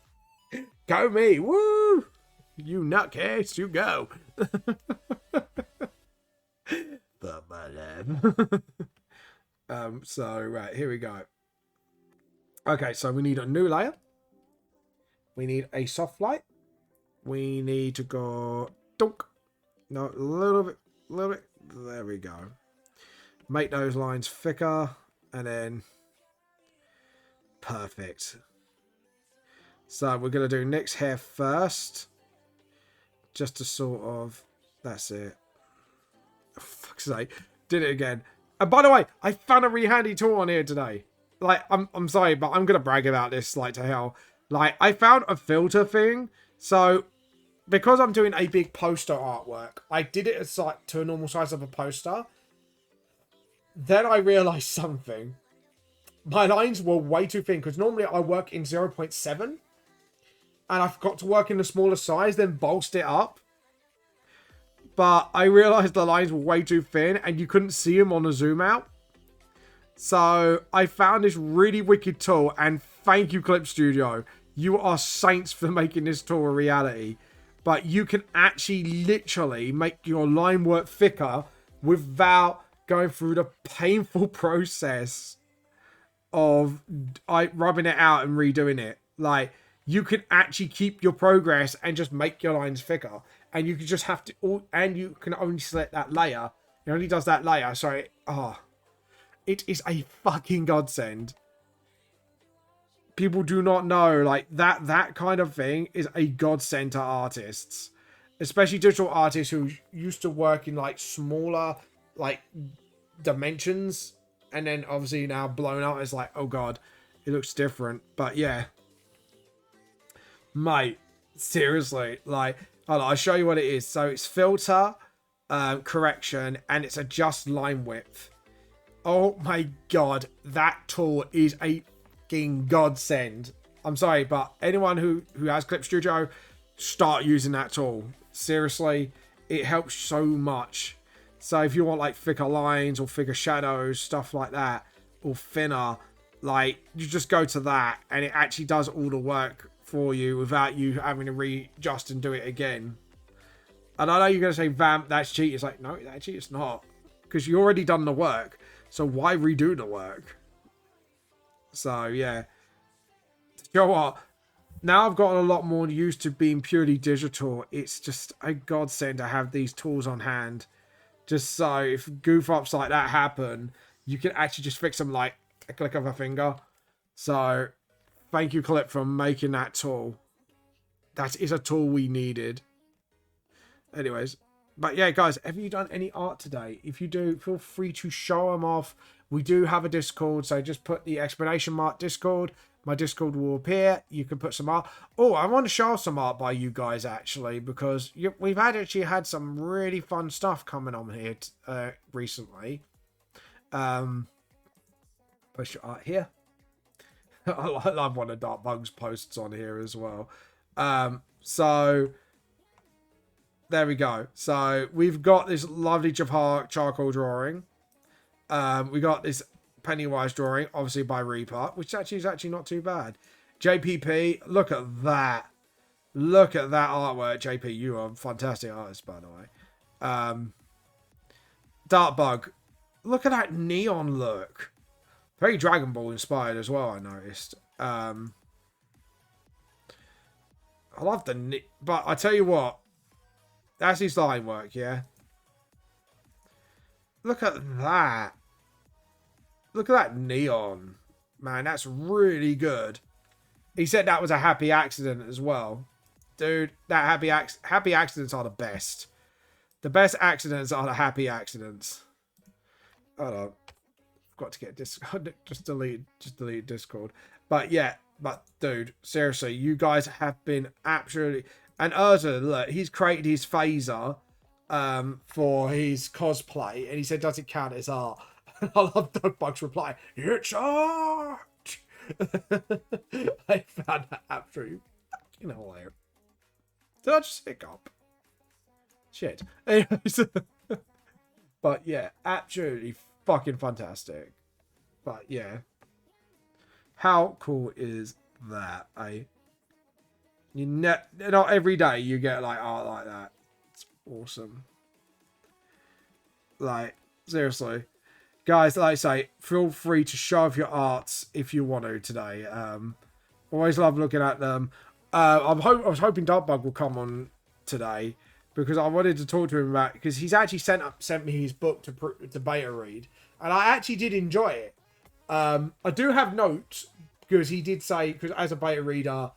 Go me. Woo! You nutcase, you go. But my love. So, right, here we go. Okay, so we need a new layer. We need a soft light. We need to go... Dunk. No, a little bit. There we go. Make those lines thicker. And then... Perfect. So, we're going to do Nick's hair first. Just to sort of... That's it. For fuck's sake. Did it again. And by the way, I found a really handy tool on here today. Like, I'm sorry, but I'm going to brag about this, like, to hell. Like, I found a filter thing. So, because I'm doing a big poster artwork, I did it as, like, to a normal size of a poster. Then I realised something. My lines were way too thin, because normally I work in 0.7. And I forgot to work in the smaller size, then bolstered it up. But I realised the lines were way too thin, and you couldn't see them on a zoom out. So I found this really wicked tool, and thank you, Clip Studio. You are saints for making this tool a reality. But you can actually literally make your line work thicker without going through the painful process of rubbing it out and redoing it. Like, you can actually keep your progress and just make your lines thicker. And you can just have to... And you can only select that layer. It only does that layer. Sorry. Oh. It is a fucking godsend. People do not know, like, that kind of thing is a godsend to artists. Especially digital artists who used to work in, like, smaller, like, dimensions. And then, obviously, now blown out, it's like, oh, God, it looks different. But, yeah. Mate, seriously, like, hold on, I'll show you what it is. So, it's filter, correction, and it's adjust line width. Oh, my God, that tool is a godsend. I'm sorry, but anyone who has Clip Studio, start using that tool. Seriously, it helps so much. So if you want like thicker lines or thicker shadows, stuff like that, or thinner, Like, you just go to that and it actually does all the work for you without you having to readjust and do it again. And I know you're going to say, Vamp, that's cheat. It's like, no, actually it's not. Because you already done the work. So why redo the work? So, yeah. You know what? Now I've gotten a lot more used to being purely digital. It's just a godsend to have these tools on hand. Just so if goof ups like that happen, you can actually just fix them like a click of a finger. So thank you, Clip, for making that tool. That is a tool we needed. Anyways, but yeah, guys, have you done any art today? If you do, feel free to show them off. We do have a Discord, so just put the exclamation mark Discord. My Discord will appear. You can put some art. Oh, I want to show some art by you guys, actually, because we've actually had some really fun stuff coming on here recently. Push your art here. I love one of Dark Bug's posts on here as well. So there we go. So we've got this lovely charcoal drawing. We got this Pennywise drawing, obviously by Reaper, which actually is actually not too bad. JPP, look at that. Look at that artwork, JP. You are a fantastic artist, by the way. Dark Bug, look at that neon look. Very Dragon Ball inspired as well, I noticed. I love but I tell you what, that's his line work, yeah. Look at that. Look at that neon. Man, that's really good. He said that was a happy accident as well. Dude, that happy accidents are the best. The best accidents are the happy accidents. Hold on. Got to get Discord. Just delete Discord. But yeah, dude, seriously, you guys have been absolutely. And Urza, look, he's created his phaser for his cosplay, and he said, does it count as art? And I love Doug Bug's reply, it's art. I found that absolutely fucking hilarious. Did I just hiccup? Shit. Anyways, but yeah, absolutely fucking fantastic. But yeah, how cool is that, eh? Not every day you get like art like that. It's awesome. Like, seriously, guys, like I say, feel free to show off your arts if you want to today. Always love looking at them. I was hoping Darkbug will come on today because I wanted to talk to him about, because he's actually sent me his book to beta read, and I actually did enjoy it. I do have notes because he did say, because as a beta reader,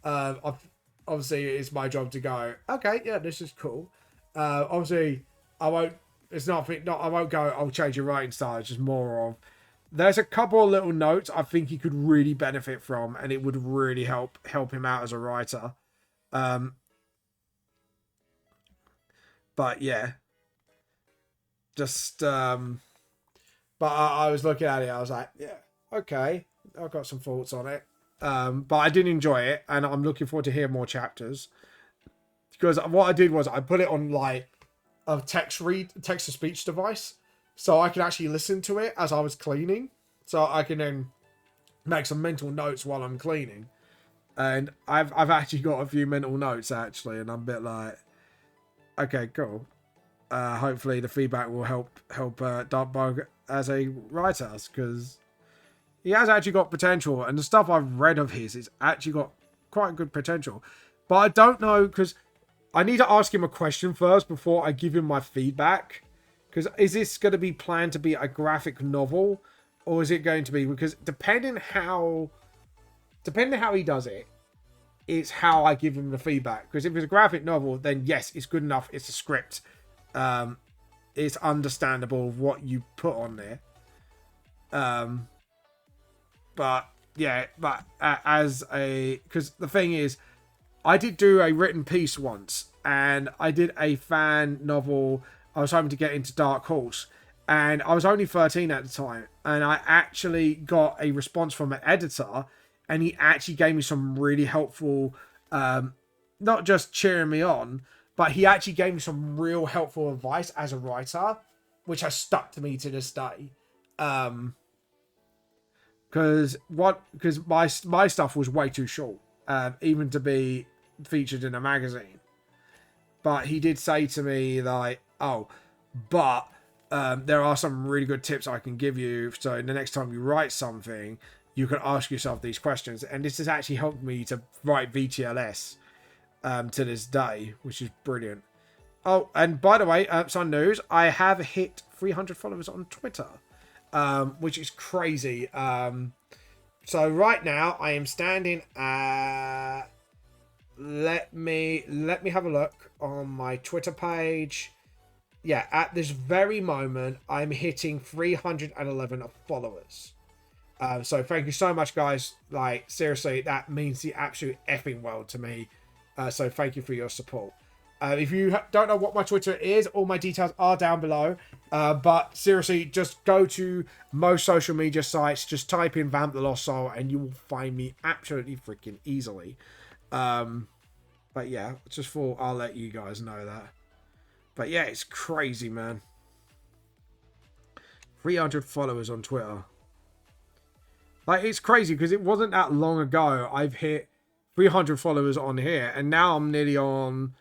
obviously it's my job to go, okay, yeah, this is cool. Obviously I won't. It's not. I won't go, I'll change your writing style. It's just more of, there's a couple of little notes I think he could really benefit from, and it would really help him out as a writer. But yeah, just but I was looking at it, I was like, yeah, okay, I've got some thoughts on it. But I did enjoy it, and I'm looking forward to hear more chapters, because what I did was I put it on like a text to speech device, so I could actually listen to it as I was cleaning, so I can then make some mental notes while I'm cleaning. And I've actually got a few mental notes actually, and I'm a bit like, okay, cool. Hopefully the feedback will help Darkbug as a writer, because he has actually got potential, and the stuff I've read of his is actually got quite good potential. But I don't know, because I need to ask him a question first before I give him my feedback. Because is this going to be planned to be a graphic novel, or is it going to be, because depending how he does it, it's how I give him the feedback. Because if it's a graphic novel, then yes, it's good enough. It's a script. It's understandable what you put on there. But yeah, because the thing is, I did do a written piece once, and I did a fan novel. I was hoping to get into Dark Horse, and I was only 13 at the time, and I actually got a response from an editor, and he actually gave me some really helpful, not just cheering me on, but he actually gave me some real helpful advice as a writer, which has stuck to me to this day. Because because my stuff was way too short, even to be featured in a magazine. But he did say to me like, oh, but there are some really good tips I can give you. So the next time you write something, you can ask yourself these questions. And this has actually helped me to write VTLS to this day, which is brilliant. Oh, and by the way, some news. I have hit 300 followers on Twitter, which is crazy. So right now I am standing at... Let me have a look on my Twitter page. Yeah, at this very moment, I'm hitting 311 followers. So thank you so much, guys. Like, seriously, that means the absolute effing world to me. So thank you for your support. If you don't know what my Twitter is, all my details are down below. But seriously, just go to most social media sites. Just type in Vamp the Lost Soul and you will find me absolutely freaking easily. But yeah, just thought I'll let you guys know that. But yeah, it's crazy, man. 300 followers on Twitter. Like, it's crazy because it wasn't that long ago I've hit 300 followers on here. And now I'm nearly on,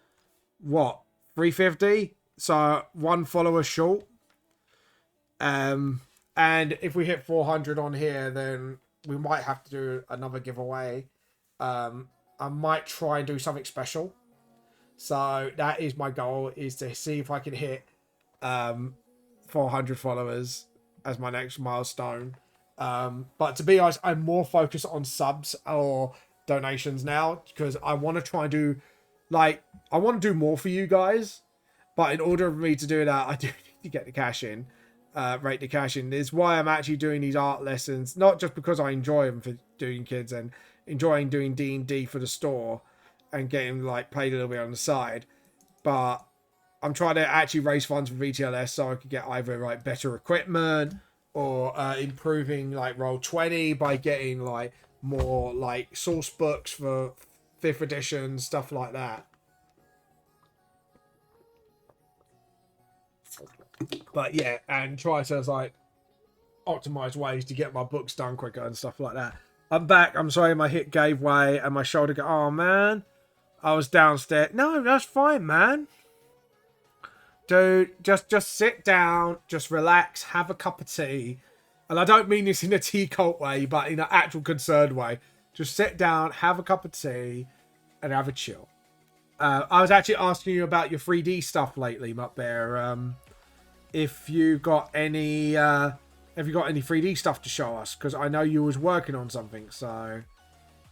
what, 350? So 1 follower short. And if we hit 400 on here, then we might have to do another giveaway. I might try and do something special. So that is my goal, is to see if I can hit 400 followers as my next milestone. But to be honest, I'm more focused on subs or donations now, because I want to try and do, like, I want to do more for you guys. But in order for me to do that, I do need to get the cash in, rate the cash in. Is why I'm actually doing these art lessons, not just because I enjoy them for doing kids and enjoying doing D&D for the store and getting like paid a little bit on the side, but I'm trying to actually raise funds for VTLS so I could get either like better equipment or improving like Roll20 by getting like more like source books for 5th edition, stuff like that. But yeah, and try to like optimize ways to get my books done quicker and stuff like that. I'm back. I'm sorry my hip gave way and my shoulder go, oh man, I was downstairs. No, that's fine, man. Dude, just sit down, just relax, have a cup of tea. And I don't mean this in a tea cult way, but in an actual concerned way. Just sit down, have a cup of tea, and have a chill. I was actually asking you about your 3D stuff lately, Mutt Bear. If you got any... have you got any 3D stuff to show us? Because I know you was working on something, so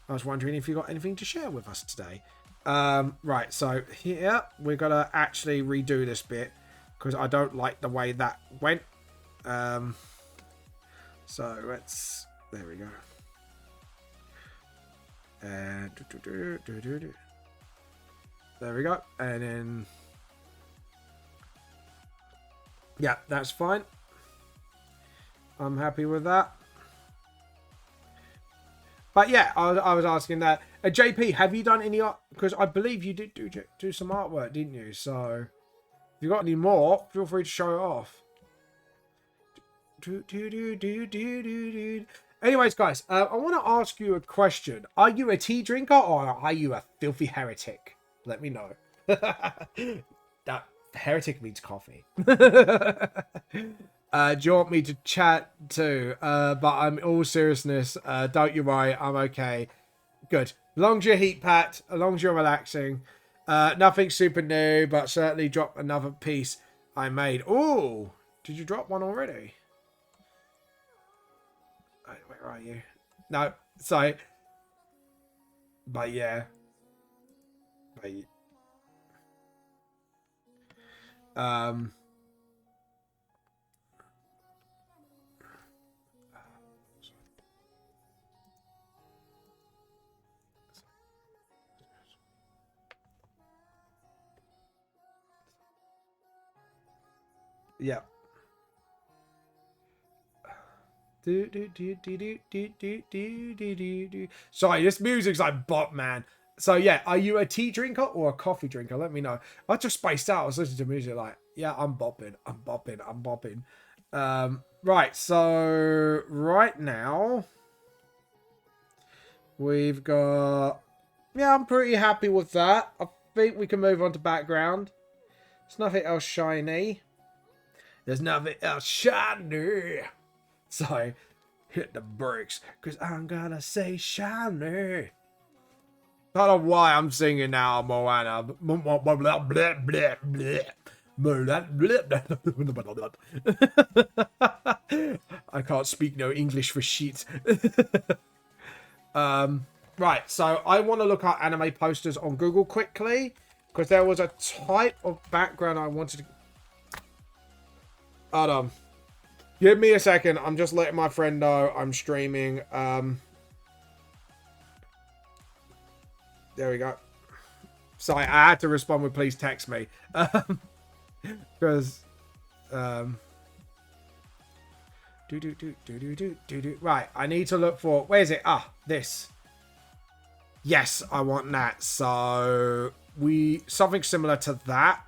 I was wondering if you got anything to share with us today. Right, so here we're gonna actually redo this bit because I don't like the way that went. So let's... There we go. And there we go. And then... Yeah, that's fine. I'm happy with that. But yeah, I was asking that. JP, have you done any art? Because I believe you did do some artwork, didn't you? So, if you got any more, feel free to show it off. Anyways, guys, I want to ask you a question. Are you a tea drinker or are you a filthy heretic? Let me know. That heretic means coffee. Do you want me to chat too? But I'm all seriousness. Don't you worry, I'm okay. Good. As long as you're heat packed, as long as you're relaxing. Nothing super new, but certainly drop another piece I made. Oh, did you drop one already? Where are you? No, sorry. But yeah. Yeah. Sorry, this music's like bop, man. So yeah, are you a tea drinker or a coffee drinker? Let me know. I just spaced out. I was listening to music like, yeah, I'm bopping. Right, so right now, We've got... Yeah, I'm pretty happy with that. I think we can move on to background. There's nothing else shiny. There's nothing else shiny. So, hit the brakes, because I'm gonna say shiny. I don't know why I'm singing now, Moana. I can't speak no English for shit. Right, so I want to look at anime posters on Google quickly, because there was a type of background I wanted to... Hold on. Give me a second. I'm just letting my friend know I'm streaming. There we go. Sorry, I had to respond with please text me. Because... Right, I need to look for... Where is it? Ah, this. Yes, I want that. So, something similar to that.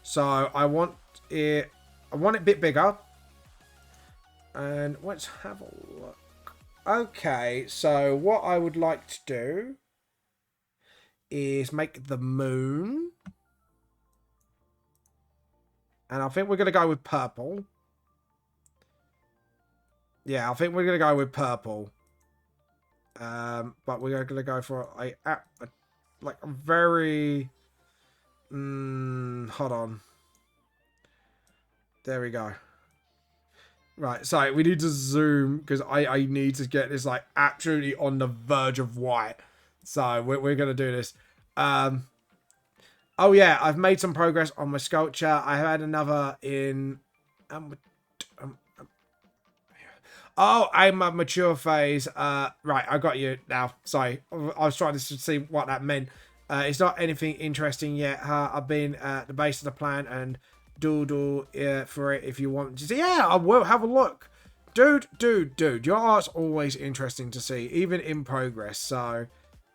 So, I want it a bit bigger. And let's have a look. Okay, so what I would like to do is make the moon. And I think we're going to go with purple. Yeah, I think we're going to go with purple. But we're going to go for a very... hold on. There we go. Right, sorry, we need to zoom because I need to get this like absolutely on the verge of white. So we're going to do this. Oh yeah, I've made some progress on my sculpture. I had another in... Oh, I'm a mature phase. Right, I got you now. Sorry, I was trying to see what that meant. It's not anything interesting yet. I've been at the base of the plan and doodle for it if you want to see. Yeah, I will have a look. Dude. Your art's always interesting to see, even in progress. So,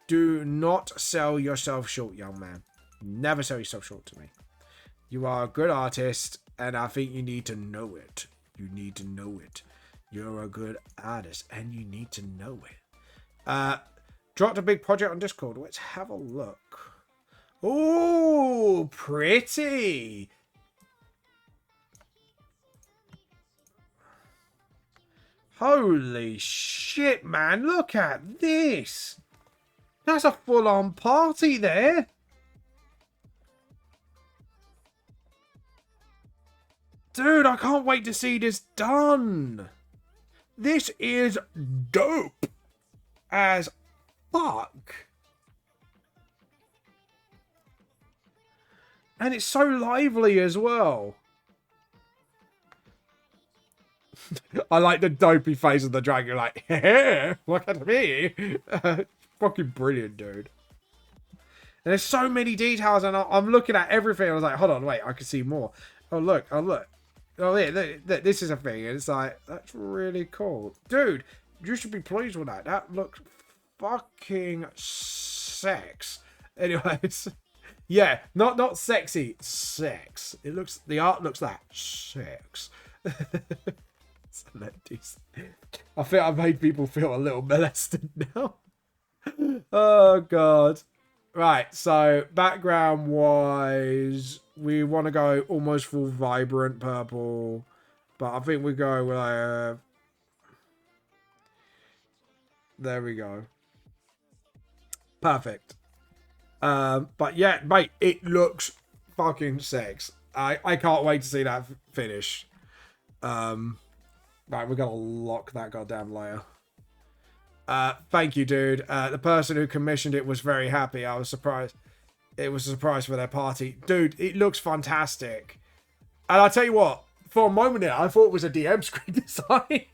do not sell yourself short, young man. Never sell yourself short to me. You are a good artist, and I think you need to know it. You need to know it. You're a good artist, and you need to know it. Dropped a big project on Discord. Let's have a look. Ooh, pretty. Holy shit, man. Look at this. That's a full-on party there. Dude, I can't wait to see this done. This is dope as fuck. And it's so lively as well. I like the dopey face of the dragon, like, hey, look at me. Fucking brilliant, dude. And there's so many details, and I'm looking at everything. I was like, hold on, wait, I can see more. Oh, look. Oh, yeah, look, this is a thing. And it's like, that's really cool. Dude, you should be pleased with that. That looks fucking sex. Anyways. Yeah, not sexy. Sex. The art looks like sex. I think I've made people feel a little molested now. Oh, God. Right, so background-wise, we want to go almost full vibrant purple. But I think we go with... there we go. Perfect. But yeah, mate, it looks fucking sex. I can't wait to see that finish. Right, we're going to lock that goddamn layer. Thank you, dude. The person who commissioned it was very happy. I was surprised. It was a surprise for their party. Dude, it looks fantastic. And I'll tell you what, for a moment there, I thought it was a DM screen design.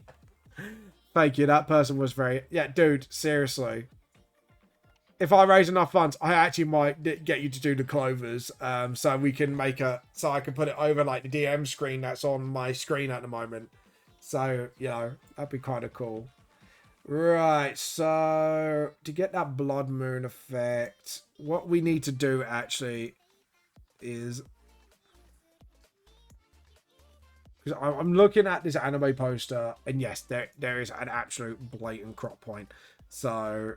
Thank you. That person was very... Yeah, dude, seriously. If I raise enough funds, I actually might get you to do the clovers. So we can make a... So I can put it over like the DM screen that's on my screen at the moment. So, you know, that'd be kind of cool. Right, so to get that blood moon effect, what we need to do actually is... Because I'm looking at this anime poster, and yes, there is an absolute blatant crop point. So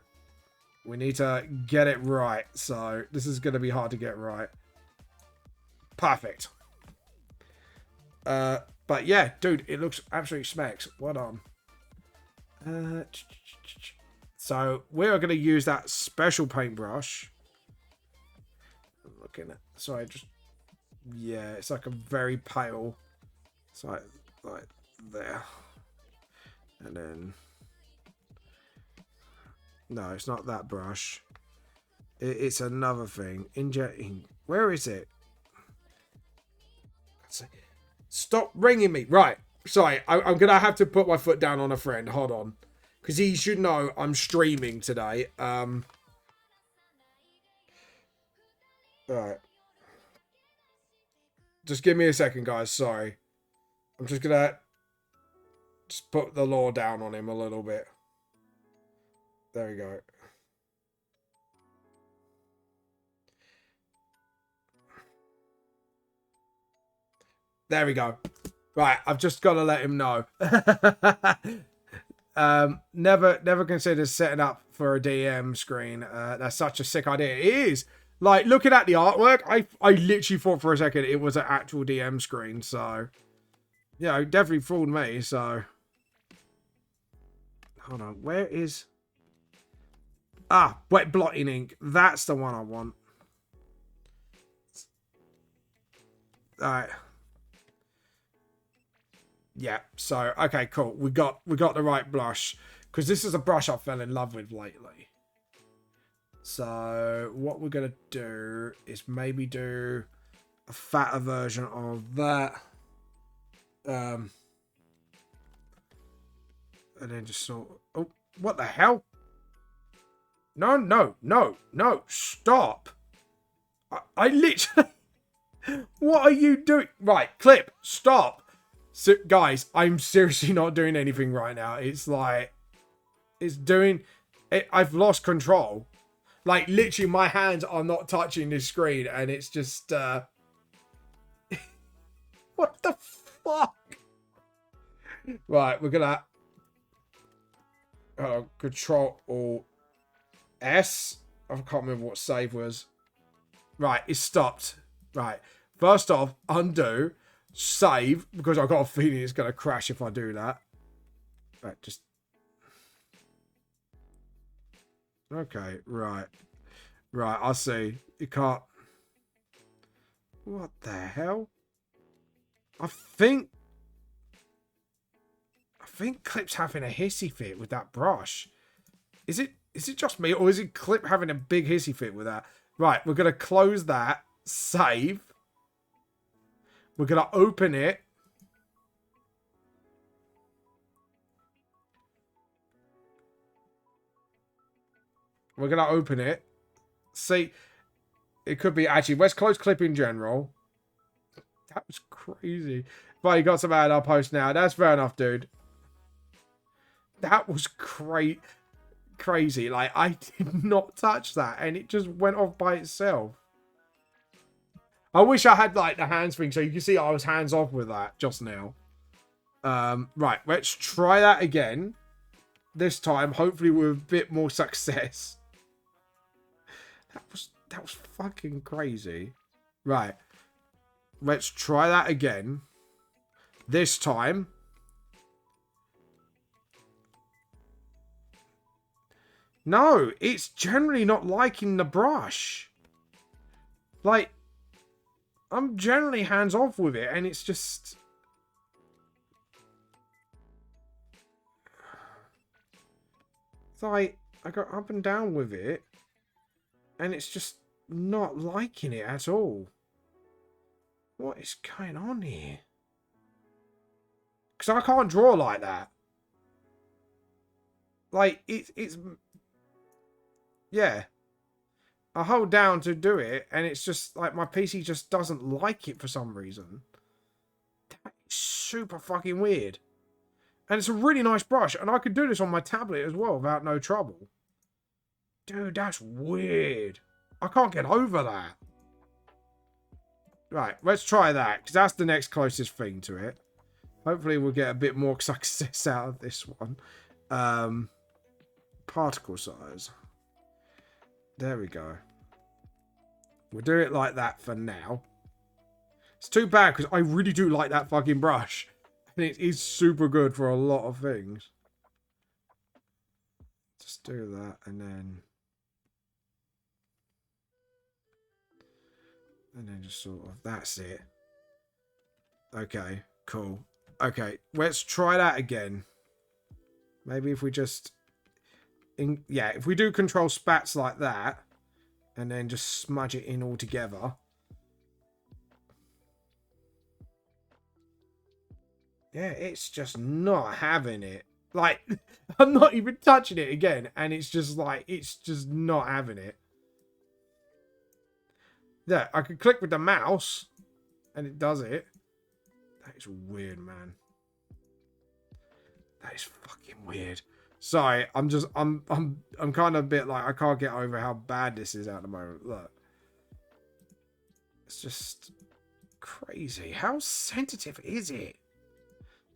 We need to get it right. So this is going to be hard to get right. Perfect. But yeah, dude, it looks absolutely smacks. Well done. So we're going to use that special paintbrush. I'm looking at, sorry, just, yeah, it's like a very pale, it's like there. And then, no, it's not that brush. It's another thing. Injecting, where is it? Stop ringing me. Right. Sorry, I'm going to have to put my foot down on a friend. Hold on. Because he should know I'm streaming today. Alright. Just give me a second, guys. Sorry. I'm just going to just put the law down on him a little bit. There we go. There we go. Right, I've just got to let him know. Never considered setting up for a DM screen. That's such a sick idea. It is. Like, looking at the artwork, I literally thought for a second it was an actual DM screen. So, yeah, it definitely fooled me. So, hold on. Where is... Ah, wet blotting ink. That's the one I want. Alright. Yeah, so, okay, cool. We got the right blush. Because this is a brush I fell in love with lately. So, what we're going to do is maybe do a fatter version of that. And then just sort of... Oh, what the hell? No, stop. I literally... What are you doing? Right, clip, stop. So, guys, I'm seriously not doing anything right now. It's like... It's doing... I've lost control. Like, literally, my hands are not touching this screen, and it's just, what the fuck? Right, we're gonna... Control-Alt-S. I can't remember what save was. Right, it stopped. Right. First off, undo. Save, because I've got a feeling it's gonna crash if I do that. Right, just... Okay, right. Right, I see. You can't... What the hell? I think Clip's having a hissy fit with that brush. Is it just me, or is it Clip having a big hissy fit with that? Right, we're going to close that. Save. We're going to open it. We're going to open it. See, it could be... Actually, let's close Clip in general. That was crazy. But you got some ad, I'll post now. That's fair enough, dude. That was crazy. Like, I did not touch that, and it just went off by itself. I wish I had, like, the hands thing, so you can see I was hands off with that just now. Right, let's try that again. This time, hopefully with a bit more success. That was fucking crazy. Right. Let's try that again. This time. No, it's generally not liking the brush. Like, I'm generally hands off with it, and it's just... It's like, I go up and down with it, and it's just not liking it at all. What is going on here? Because I can't draw like that. Like, it's... Yeah. I hold down to do it, and it's just, like, my PC just doesn't like it for some reason. That is super fucking weird. And it's a really nice brush, and I could do this on my tablet as well without no trouble. Dude, that's weird. I can't get over that. Right, let's try that, because that's the next closest thing to it. Hopefully we'll get a bit more success out of this one. Particle size. There we go. We'll do it like that for now. It's too bad because I really do like that fucking brush. And it is super good for a lot of things. Just do that and then... And then just sort of... That's it. Okay, cool. Okay, let's try that again. Maybe if we just... yeah, if we do control spats like that, and then just smudge it in all together. Yeah, it's just not having it. Like, I'm not even touching it again, and it's just like, it's just not having it. Yeah, I can click with the mouse, and it does it. That is weird, man. That is fucking weird. Sorry, I'm kind of a bit like, I can't get over how bad this is at the moment. Look. It's just crazy. How sensitive is it?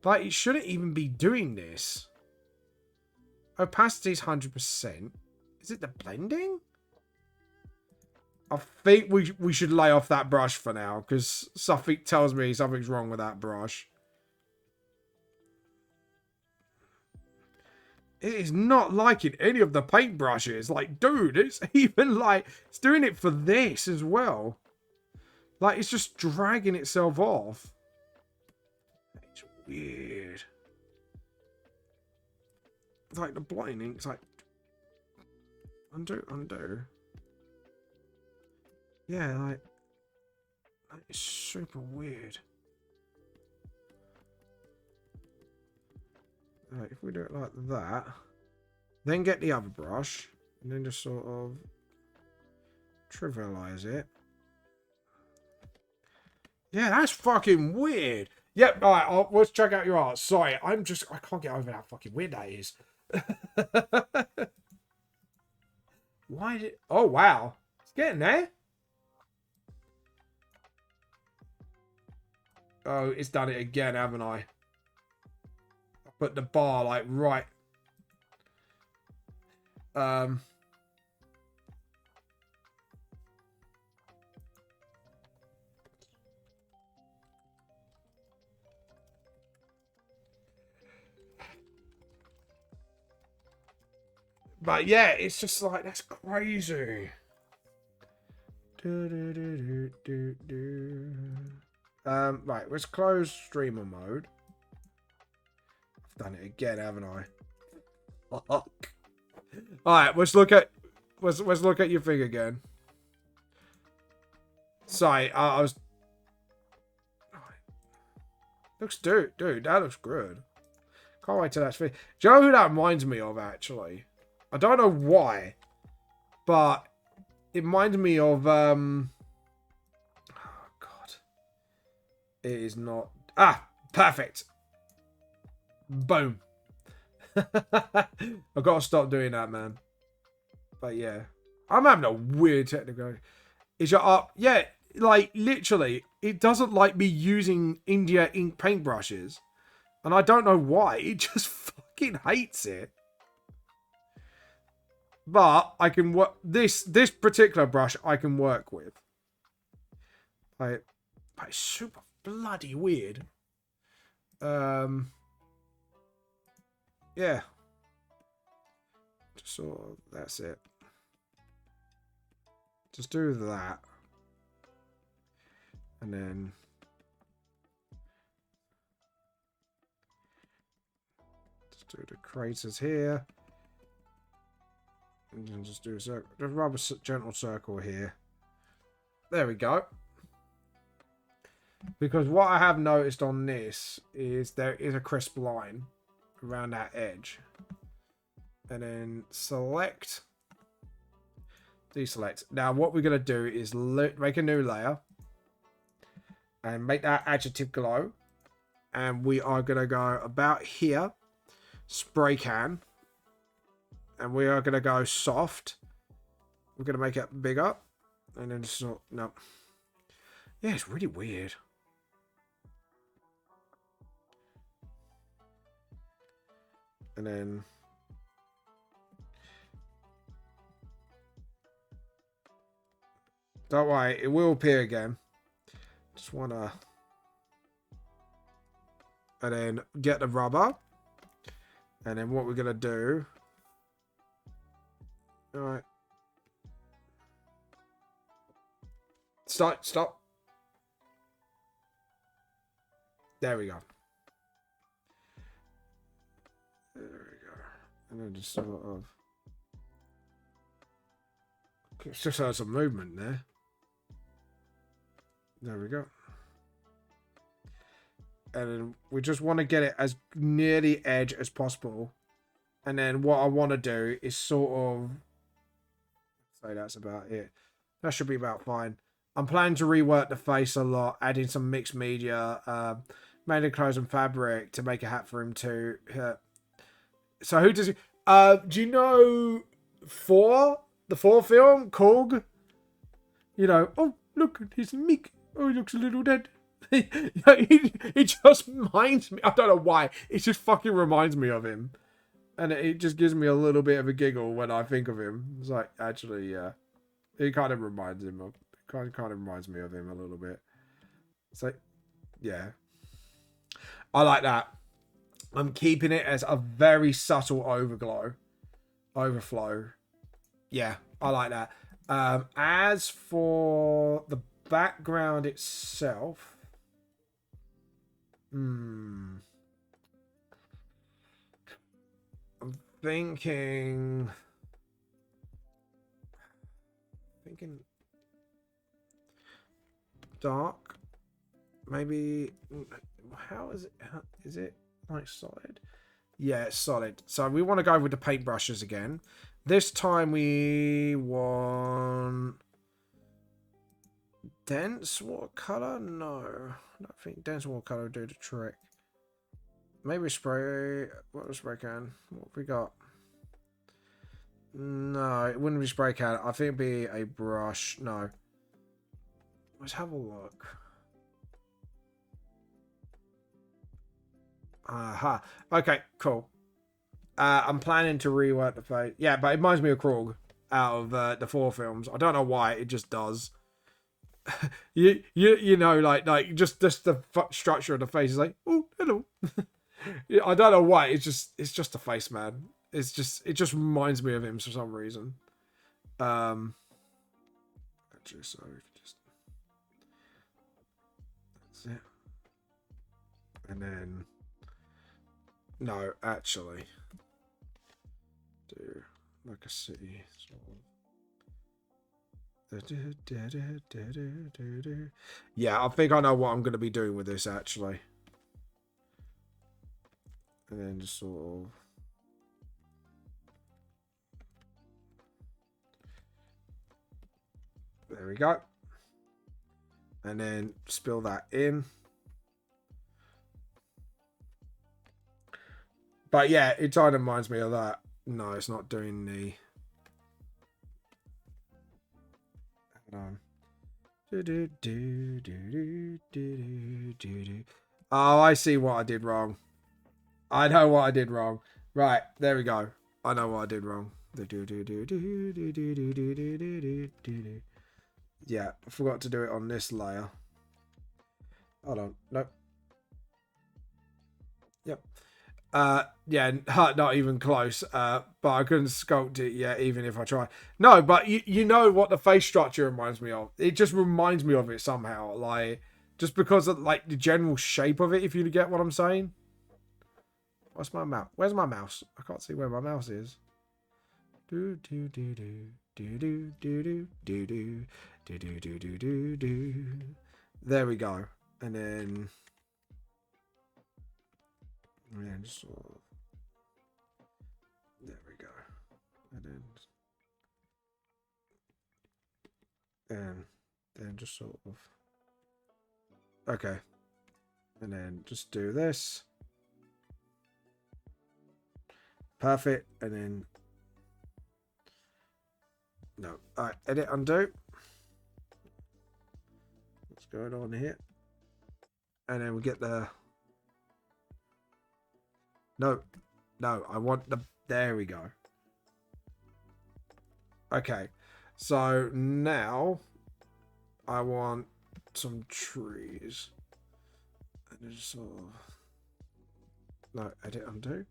Like, it shouldn't even be doing this. Opacity's 100%. Is it the blending? I think we should lay off that brush for now, because something tells me something's wrong with that brush. It is not liking any of the paintbrushes. Like, dude, it's even like, it's doing it for this as well. Like, it's just dragging itself off. It's weird. Like, the blinding, it's like, undo. Yeah, like, it's super weird. Right, if we do it like that, then get the other brush, and then just sort of trivialize it. Yeah, that's fucking weird. Yep, alright, let's check out your art. Sorry, I can't get over how fucking weird that is. Why did... Oh, wow. It's getting there. Oh, it's done it again, haven't I? I put the bar, like, right... But yeah, it's just like, that's crazy. Right, let's close streamer mode. I've done it again, haven't I? Fuck. Alright, let's look at your thing again. Sorry, I was... Looks, dude, that looks good. Can't wait till that's finished. Do you know who that reminds me of, actually? I don't know why, but it reminds me of, oh, God. It is not... Ah, perfect. Boom. I've got to stop doing that, man. But yeah. I'm having a weird technical... Is your art... Yeah, like, literally, it doesn't like me using India ink paintbrushes. And I don't know why. It just fucking hates it. But I can work... This particular brush I can work with. But it's super bloody weird. Yeah. Just sort of... That's it. Just do that. And then... Just do the craters here. And then just do a circle. Just rub a gentle circle here. There we go. Because what I have noticed on this is there is a crisp line around that edge. And then select. Deselect. Now what we're going to do is make a new layer. And make that adjective glow. And we are going to go about here. Spray can. And we are going to go soft. We're going to make it bigger. And then just not... No. Yeah, it's really weird. And then... Don't worry, it will appear again. Just wanna... And then get the rubber. And then what we're gonna do... Alright. Stop. There we go. There we go. And then just sort of... It's just has some movement there. There we go. And then we just want to get it as near the edge as possible. And then what I want to do is sort of... Say that's about it. That should be about fine. I'm planning to rework the face a lot, adding some mixed media, mainly clothes and fabric to make a hat for him too. So who does he... do you know Thor? The Thor film? Korg? You know, oh, look, he's meek. Oh, he looks a little dead. He just reminds me. I don't know why. It just fucking reminds me of him. And it just gives me a little bit of a giggle when I think of him. It's like, actually, yeah. It kind of reminds him of... Kind of reminds me of him a little bit. So, yeah. I like that. I'm keeping it as a very subtle overflow. Yeah, I like that. As for the background itself, I'm thinking dark, maybe. How is it? Is it like solid? Yeah, it's solid. So we want to go with the paintbrushes again. This time we want dense watercolor. No, I don't think dense watercolor would do the trick. Maybe spray. What was spray can? What have we got? No, it wouldn't be spray can. I think it'd be a brush. No. Let's have a look. Aha. Okay, cool. I'm planning to rework the face. Yeah, but it reminds me of Krog out of the 4 films. I don't know why. It just does. you know, like just the structure of the face is like, oh, hello. I don't know why. It's just the face, man. It just reminds me of him for some reason. Actually, so just that's it. And then no, actually, do like a city sort of. Yeah, I think I know what I'm going to be doing with this actually. And then just sort of. There we go. And then spill that in. But yeah, it kind of reminds me of that. No, it's not doing the... Hold on. Oh, I see what I did wrong. I know what I did wrong. Right, there we go. I know what I did wrong. Yeah, I forgot to do it on this layer. Hold on. Nope. Yep. Yeah, not even close. But I couldn't sculpt it yet, even if I try. No, but you know what the face structure reminds me of. It just reminds me of it somehow, like just because of like the general shape of it. If you get what I'm saying. What's my mouse? Where's my mouse? I can't see where my mouse is. Do do do do do do do do do do do do do do do. There we go, and then. And just sort of, there we go, and then just sort of, okay, and then just do this, perfect, and then no, all right, edit, undo. What's going on here? And then we get the. No, I want the... There we go. Okay, so now I want some trees. And just sort of... No, edit undo.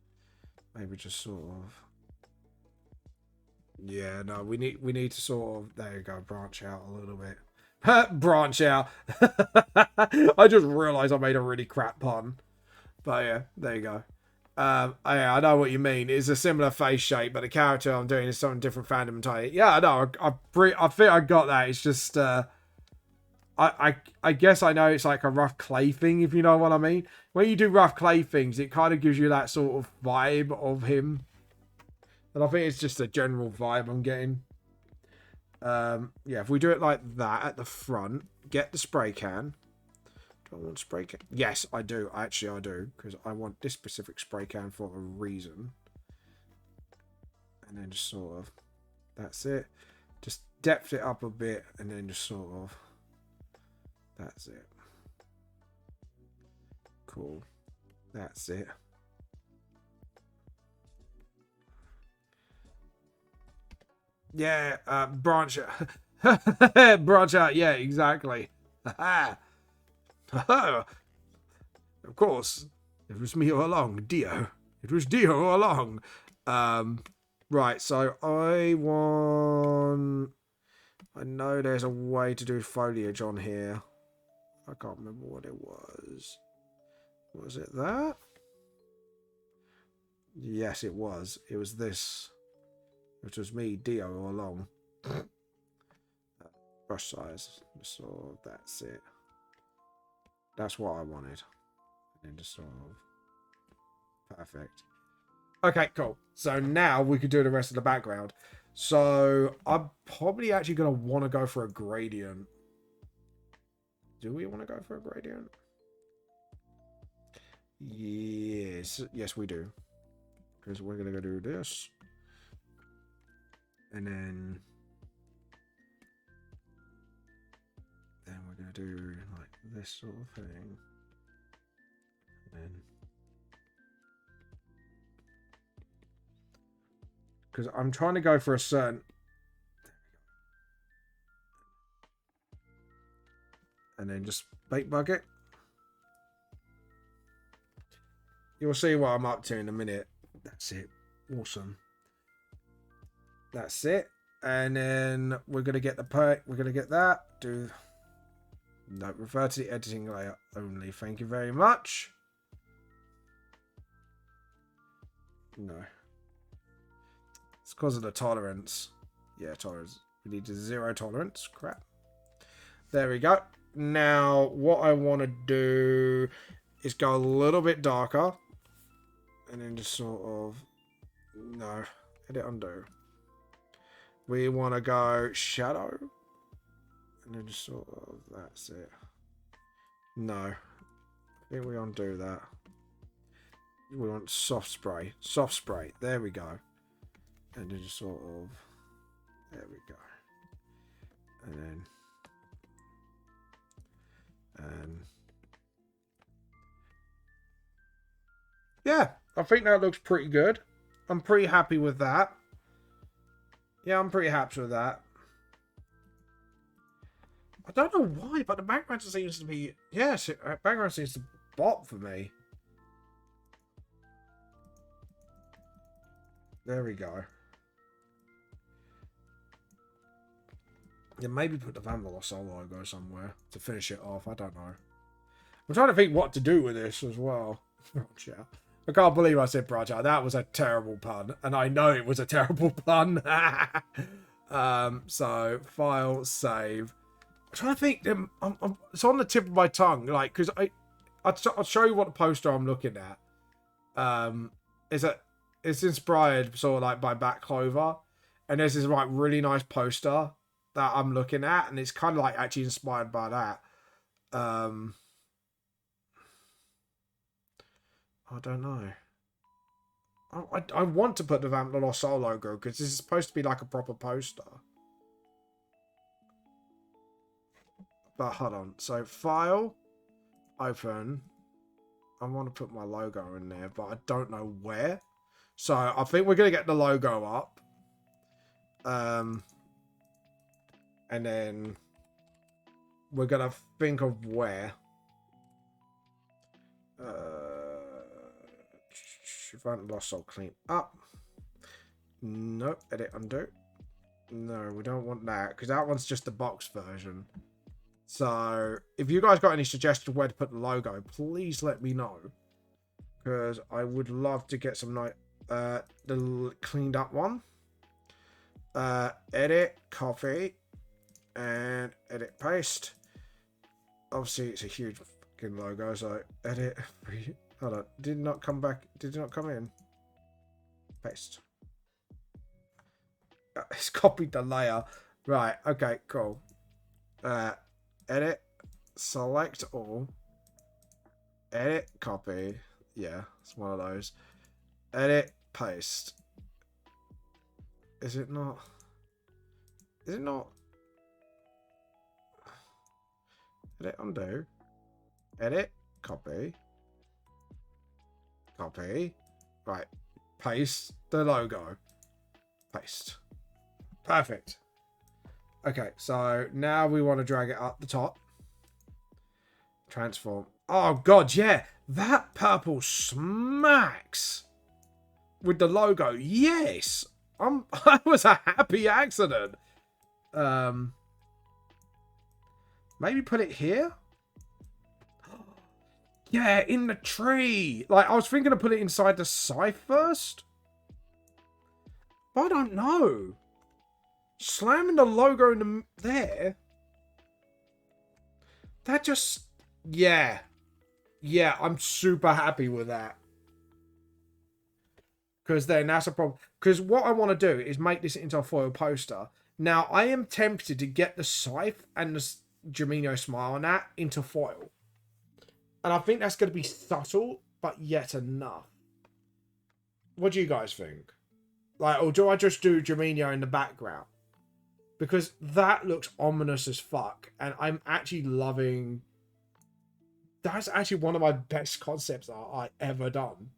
Maybe just sort of... Yeah, no, we need to sort of... There you go, branch out a little bit. Branch out. I just realised I made a really crap pun. But yeah, there you go. I know what you mean. It's a similar face shape, but the character I'm doing is something different fandom type. Yeah, I know. I think I got that. It's just I guess I know it's like a rough clay thing, if you know what I mean. When you do rough clay things, it kind of gives you that sort of vibe of him. And I think it's just a general vibe I'm getting. Yeah, if we do it like that at the front, get the spray can. Do I want spray can? Yes, I do. Actually, I do. Because I want this specific spray can for a reason. And then just sort of... That's it. Just depth it up a bit. And then just sort of... That's it. Cool. That's it. Yeah, branch out. Branch out, yeah, exactly. Of course. It was me all along, Dio. It was Dio all along. Right, so I know there's a way to do foliage on here. I can't remember what it was. Was it that? Yes, it was. It was this. Which was me, Dio, all along. Brush size. So that's it. That's what I wanted. And then just sort of... Perfect. Okay, cool. So now we could do the rest of the background. So I'm probably actually going to want to go for a gradient. Do we want to go for a gradient? Yes. Yes, we do. Because we're going to go do this. And then we're going to do like this sort of thing. And then... Because I'm trying to go for a certain... And then just bait bucket. You'll see what I'm up to in a minute. That's it. Awesome. That's it. And then we're going to get we're going to get that. No, refer to the editing layer only. Thank you very much. No. It's because of the tolerance. Yeah, tolerance. We need to 0 tolerance. Crap. There we go. Now, what I want to do is go a little bit darker. And then just sort of... No. Edit undo. We want to go shadow. And then just sort of... That's it. No. I think we undo that. We want soft spray. Soft spray. There we go. And then just sort of... There we go. And then... Yeah, I think that looks pretty good. I'm pretty happy with that. Yeah, I'm pretty happy with that. I don't know why, but the background seems to be... Yes, background seems to bop for me. There we go. Yeah, maybe put the VTLS logo somewhere to finish it off. I don't know. I'm trying to think what to do with this as well. Branch out. I can't believe I said branch out. That was a terrible pun. And I know it was a terrible pun. So, file, save. I'm trying to think. It's on the tip of my tongue. Like, because I'll show you what poster I'm looking at. It's inspired sort of like by Back Clover. And there's this like really nice poster that I'm looking at. And it's kind of like actually inspired by that. I don't know. I want to put the VTLS logo because this is supposed to be like a proper poster. But hold on. So file, open. I want to put my logo in there, but I don't know where. So I think we're going to get the logo up. And then we're gonna think of where. Front loss, I'll clean up. No, edit, undo. No, we don't want that because that one's just the box version. So if you guys got any suggestions where to put the logo, please let me know, because I would love to get some the cleaned up one. Edit, copy, and edit, paste. Obviously it's a huge fucking logo, so edit. Hold on, did not come back, did not come in. Paste. It's copied the layer. Right, okay, cool. Edit, select all, edit, copy. Yeah, it's one of those. Edit, paste. Is it not? Is it not? Edit, undo. Edit, copy. Copy. Right, paste the logo. Paste. Perfect. Okay, so now we want to drag it up the top. Transform. Oh, God, yeah. That purple smacks with the logo. Yes. I was a happy accident. Maybe put it here? Yeah, in the tree. Like, I was thinking to put it inside the scythe first. But I don't know. Slamming the logo in there. That just... Yeah. Yeah, I'm super happy with that. Because then that's a problem. Because what I want to do is make this into a foil poster. Now, I am tempted to get the scythe and the Gemino smile and that into foil. And I think that's going to be subtle, but yet enough. What do you guys think? Like, or do I just do Gemino in the background? Because that looks ominous as fuck. And I'm actually loving... That's actually one of my best concepts I ever done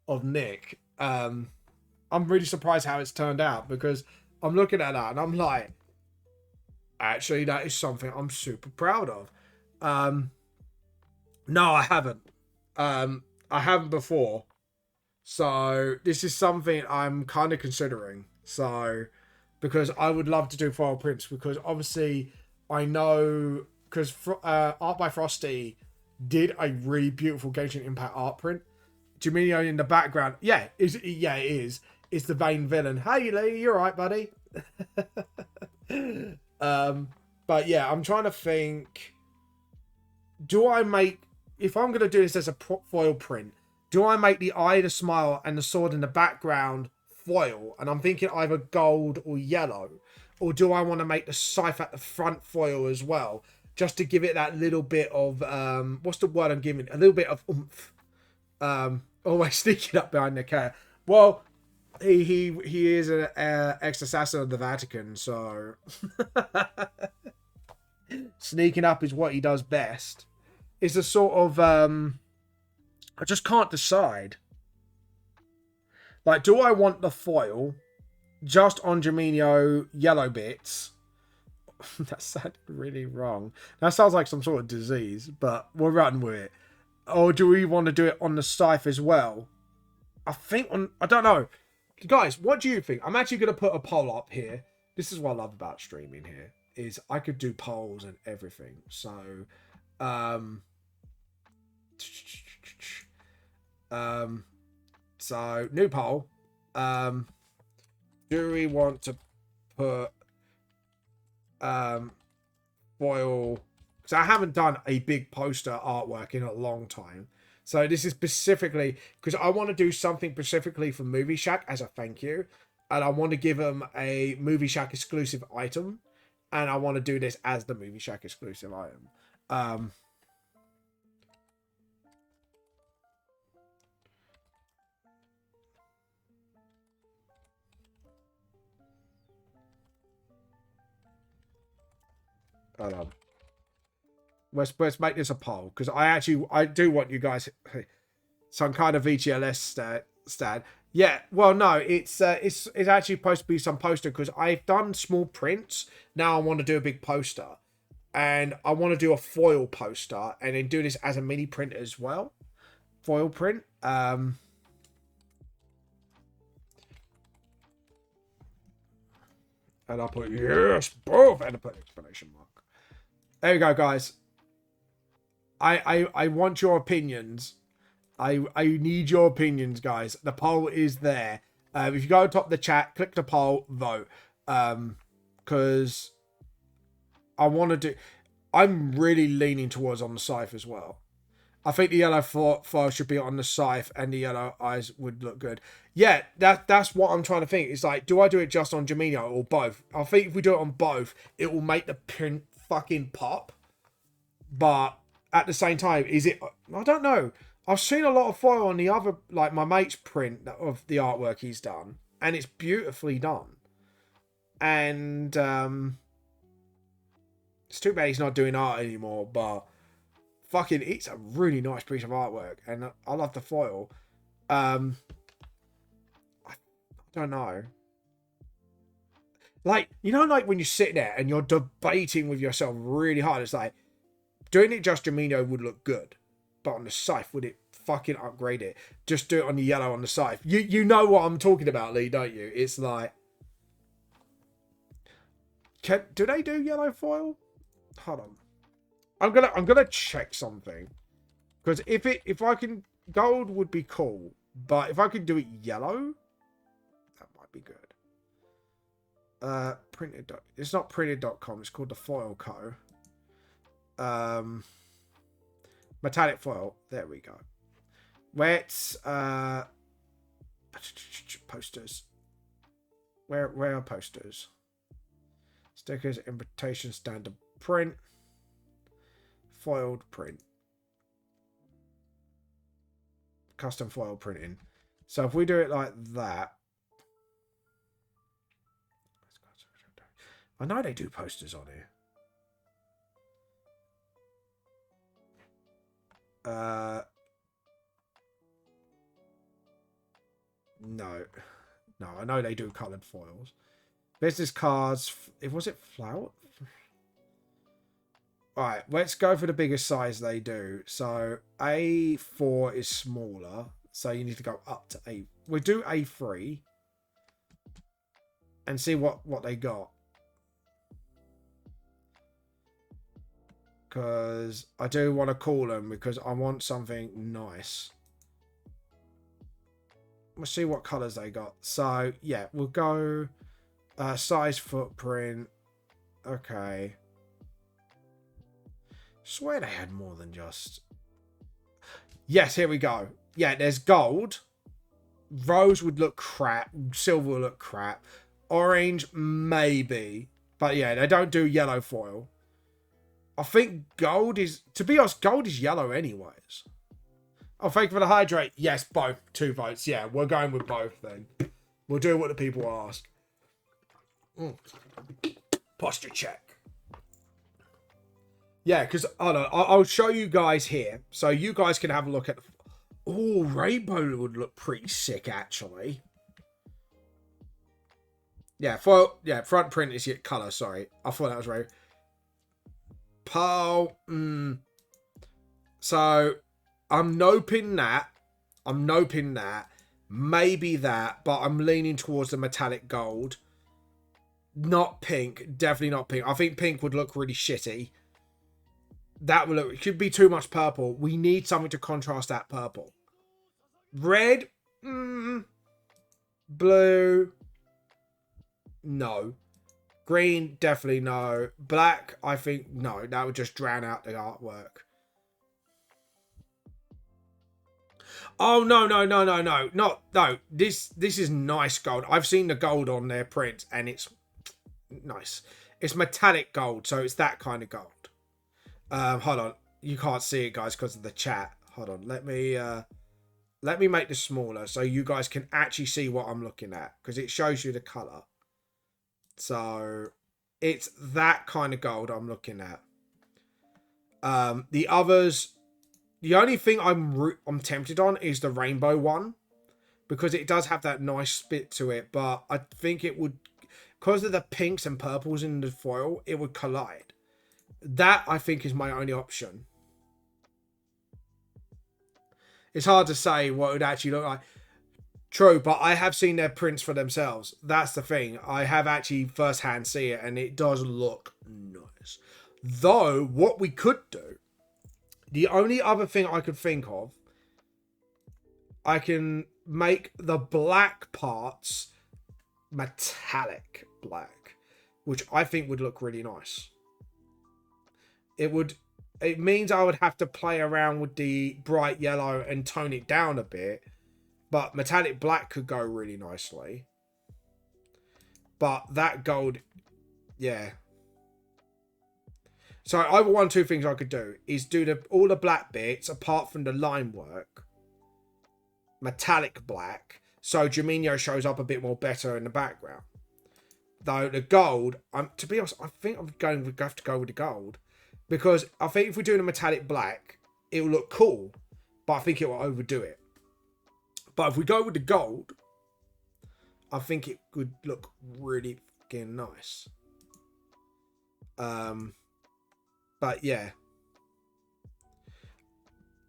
of Nick. I'm really surprised how it's turned out, because I'm looking at that and I'm like, actually, that is something I'm super proud of. No, I haven't. I haven't before. So this is something I'm kind of considering. So, because I would love to do foil prints, because obviously I know, because Art by Frosty did a really beautiful Genshin Impact art print. Gemino in the background, yeah, it is. It's the Bane villain. Hey Lee, you're right, buddy. But yeah, I'm trying to think. Do I make, if I'm gonna do this as a foil print, do I make the eye, the smile, and the sword in the background foil? And I'm thinking either gold or yellow, or do I want to make the scythe at the front foil as well, just to give it that little bit of what's the word I'm giving? A little bit of oomph. Always sneaking up behind the cat. Well, he is an ex-assassin of the Vatican, so sneaking up is what he does best. It's a sort of I just can't decide. Like, do I want the foil just on Gemino yellow bits? That sounded really wrong. That sounds like some sort of disease, but we'll run with it. Or do we want to do it on the scythe as well? I think I don't know. Guys, what do you think? I'm actually going to put a poll up here. This is what I love about streaming here, is I could do polls and everything. So, so new poll. Do we want to put foil? Because I haven't done a big poster artwork in a long time. So this is specifically because I want to do something specifically for Movie Shack as a thank you. And I want to give them a Movie Shack exclusive item. And I want to do this as the Movie Shack exclusive item. Hold on. Let's make this a poll, because I do want you guys some kind of VTLS stat. Yeah, well, no, it's actually supposed to be some poster, because I've done small prints. Now I want to do a big poster, and I want to do a foil poster and then do this as a mini print as well. Foil print. And I'll put yes, both, and I put exclamation mark. There you go, guys. I want your opinions. I need your opinions, guys. The poll is there. If you go on top of the chat, click the poll, vote. Because I want to do... I'm really leaning towards on the scythe as well. I think the yellow foil should be on the scythe and the yellow eyes would look good. Yeah, that's what I'm trying to think. It's like, do I do it just on Jamino or both? I think if we do it on both, it will make the print fucking pop. But at the same time, is it... I don't know. I've seen a lot of foil on the other... Like, my mate's print of the artwork he's done. And it's beautifully done. And... it's too bad he's not doing art anymore, but... Fucking, it's a really nice piece of artwork, and I love the foil. I don't know. Like, you know, like when you sit there and you're debating with yourself really hard, it's like, doing it just Jamino would look good, but on the scythe, would it fucking upgrade it? Just do it on the yellow on the scythe. You know what I'm talking about, Lee, don't you? It's like, do they do yellow foil? Hold on. I'm gonna check something, because if I can, gold would be cool, but if I could do it yellow, that might be good. Printed. It's not printed.com. It's called the Foil Co. Metallic foil. There we go. Where it's posters. Where are posters? Stickers, invitation, standard print. Foiled print, custom foil printing. So if we do it like that, I know they do posters on here. No, I know they do coloured foils. Business cards. Was it flower? Alright, let's go for the biggest size they do. So A4 is smaller. So you need to go up to A. We'll do A3. And see what they got. Because I do want to call them, because I want something nice. We'll see what colours they got. So, yeah, we'll go size footprint. Okay. Swear they had more than just... Yes, here we go. Yeah, there's gold. Rose would look crap. Silver would look crap. Orange, maybe. But yeah, they don't do yellow foil. I think gold is... To be honest, gold is yellow anyways. Oh, thank you for the hydrate. Yes, both. 2 votes. Yeah, we're going with both then. We'll do what the people ask. Posture check. Yeah, because I'll show you guys here, so you guys can have a look at. Oh, rainbow would look pretty sick, actually. Yeah, front print is your color. Sorry, I thought that was right. Pearl. So I'm noping that. Maybe that, but I'm leaning towards the metallic gold. Not pink. Definitely not pink. I think pink would look really shitty. That will look, it could be too much purple. We need something to contrast that purple. Red, blue, no. Green, definitely no. Black, I think no. That would just drown out the artwork. Oh no. This is nice gold. I've seen the gold on their prints and it's nice. It's metallic gold, so it's that kind of gold. Hold on, you can't see it, guys, because of the chat. Hold on, let me make this smaller so you guys can actually see what I'm looking at, because it shows you the color. So it's that kind of gold I'm looking at. The others, the only thing I'm tempted on is the rainbow one, because it does have that nice spit to it, but I think it would, because of the pinks and purples in the foil, it would collide. That, I think, is my only option. It's hard to say what it would actually look like. True, but I have seen their prints for themselves. That's the thing. I have actually firsthand see it, and it does look nice. Though, what we could do, the only other thing I could think of, I can make the black parts metallic black, which I think would look really nice. It means I would have to play around with the bright yellow and tone it down a bit, but metallic black could go really nicely. But that gold, yeah. So either one, two things I could do is do all the black bits apart from the line work, metallic black, so Juminho shows up a bit more better in the background. Though the gold, to be honest, I think we have to go with the gold, because I think if we do the metallic black, it will look cool, but I think it will overdo it. But if we go with the gold, I think it could look really fucking nice. But yeah,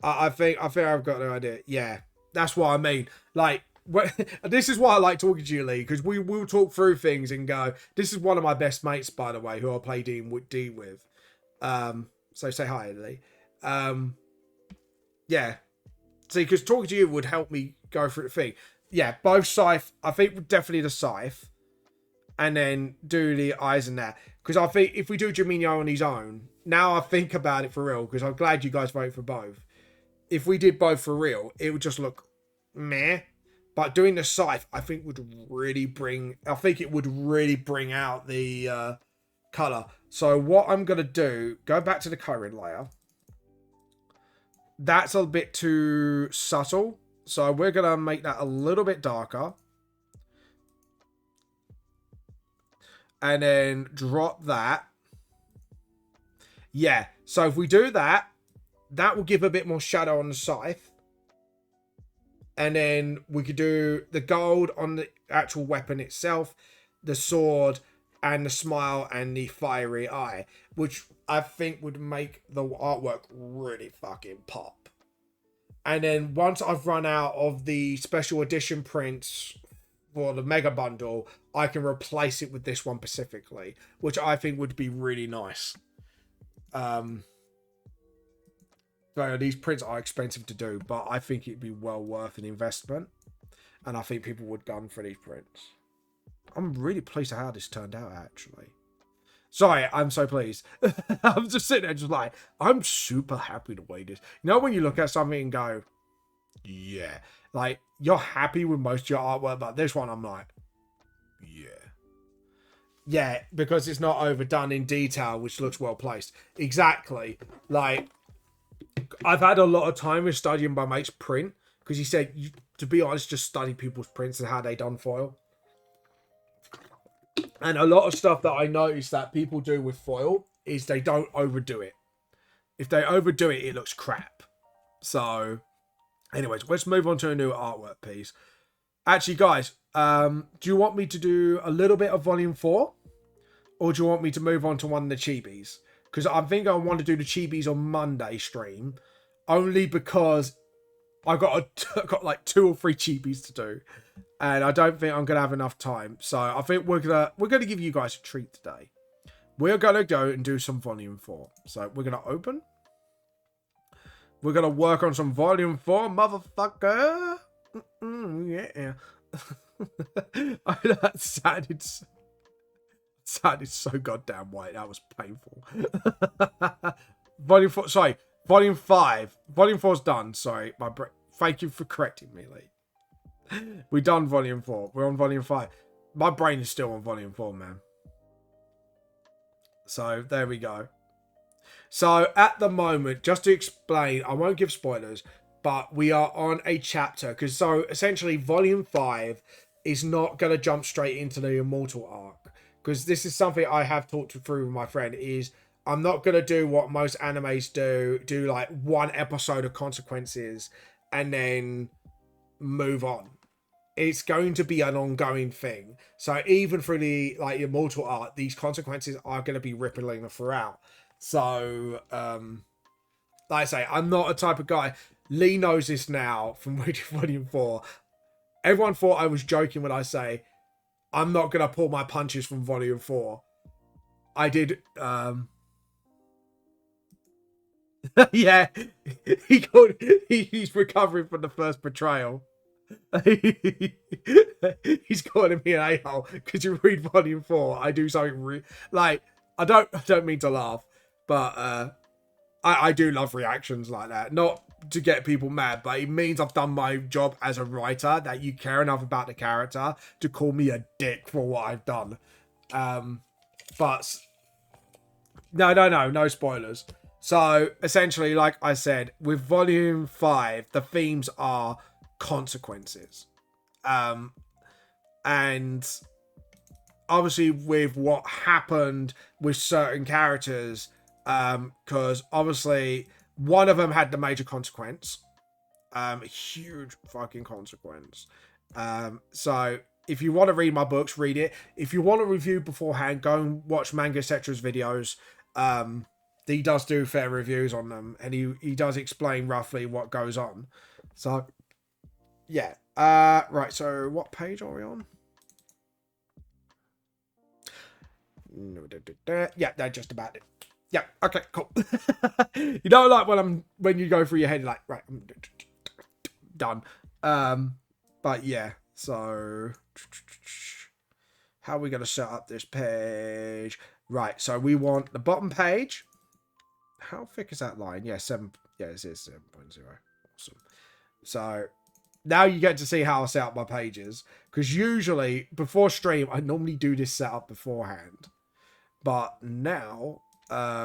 I think I've got the idea. Yeah, that's what I mean. Like, this is why I like talking to you, Lee, because we will talk through things and go. This is one of my best mates, by the way, who I play D with. So say hi, Lee. Yeah. See, because talking to you would help me go through the thing. Yeah, both scythe. I think definitely the scythe, and then do the eyes and that. Because I think if we do Juminho on his own, now I think about it for real, because I'm glad you guys vote for both. If we did both for real, it would just look meh. But doing the scythe, I think would really bring. I think it would really bring out the color. So what I'm gonna do, go back to the coloring layer. That's a bit too subtle, so we're gonna make that a little bit darker, and then drop that. Yeah, so if we do that, that will give a bit more shadow on the scythe. And then we could do the gold on the actual weapon itself, the sword, and the smile and the fiery eye, which I think would make the artwork really fucking pop. And then once I've run out of the special edition prints for the mega bundle, I can replace it with this one specifically, which I think would be really nice. So these prints are expensive to do, but I think it'd be well worth an investment, and I think people would gun for these prints. I'm really pleased at how this turned out, actually. Sorry, I'm so pleased. I'm just sitting there just like, I'm super happy the way this... You know when you look at something and go, yeah. Like, you're happy with most of your artwork, but this one I'm like, yeah. Yeah, because it's not overdone in detail, which looks well placed. Exactly. Like, I've had a lot of time with studying my mate's print, because he said, to be honest, just study people's prints and how they done foil. And a lot of stuff that I noticed that people do with foil is they don't overdo it. If they overdo it, it looks crap. So, anyways, let's move on to a new artwork piece. Actually, guys, do you want me to do a little bit of volume 4? Or do you want me to move on to one of the chibis? Because I think I want to do the chibis on Monday stream. Only because I've got like 2 or 3 chibis to do. And I don't think I'm going to have enough time. So I think we're gonna give you guys a treat today. We're going to go and do some volume 4. So we're going to open. We're going to work on some volume 4, motherfucker. Yeah. That sounded so goddamn white. That was painful. Volume 4, sorry. Volume 5. Volume 4's done. Sorry. Thank you for correcting me, Lee. We done volume 4. We're on volume 5. My brain is still on volume 4, man. So, there we go. So, at the moment, just to explain, I won't give spoilers, but we are on a chapter. Because, so, essentially, volume 5 is not going to jump straight into the Immortal arc. Because this is something I have talked through with my friend, is I'm not going to do what most animes do like one episode of Consequences and then move on. It's going to be an ongoing thing. So even through the like Immortal art, these Consequences are going to be rippling throughout. So, like I say, I'm not a type of guy. Lee knows this now from reading Volume 4. Everyone thought I was joking when I say I'm not going to pull my punches from Volume 4. I did, yeah, he's recovering from the first betrayal. He's calling me an a-hole because you read Volume 4. I do something like, I don't mean to laugh, but I do love reactions like that. Not to get people mad, but it means I've done my job as a writer, that you care enough about the character to call me a dick for what I've done. But no spoilers. So essentially, like I said, with Volume 5, the themes are consequences. And obviously with what happened with certain characters, because obviously one of them had the major consequence, huge fucking consequence. So if you want to read my books, read it. If you want a review beforehand, go and watch Manga Cetra's videos. He does do fair reviews on them, and he does explain roughly what goes on. So yeah. Right, so what page are we on? Yeah, that's just about it. Yeah, okay, cool. You know, like when you go through your head, you're like, right, I'm done. But yeah, so how are we gonna set up this page? Right, so we want the bottom page. How thick is that line? Yeah, it is 7.0. Awesome. So now you get to see how I set up my pages, because usually before stream I normally do this setup beforehand, but now there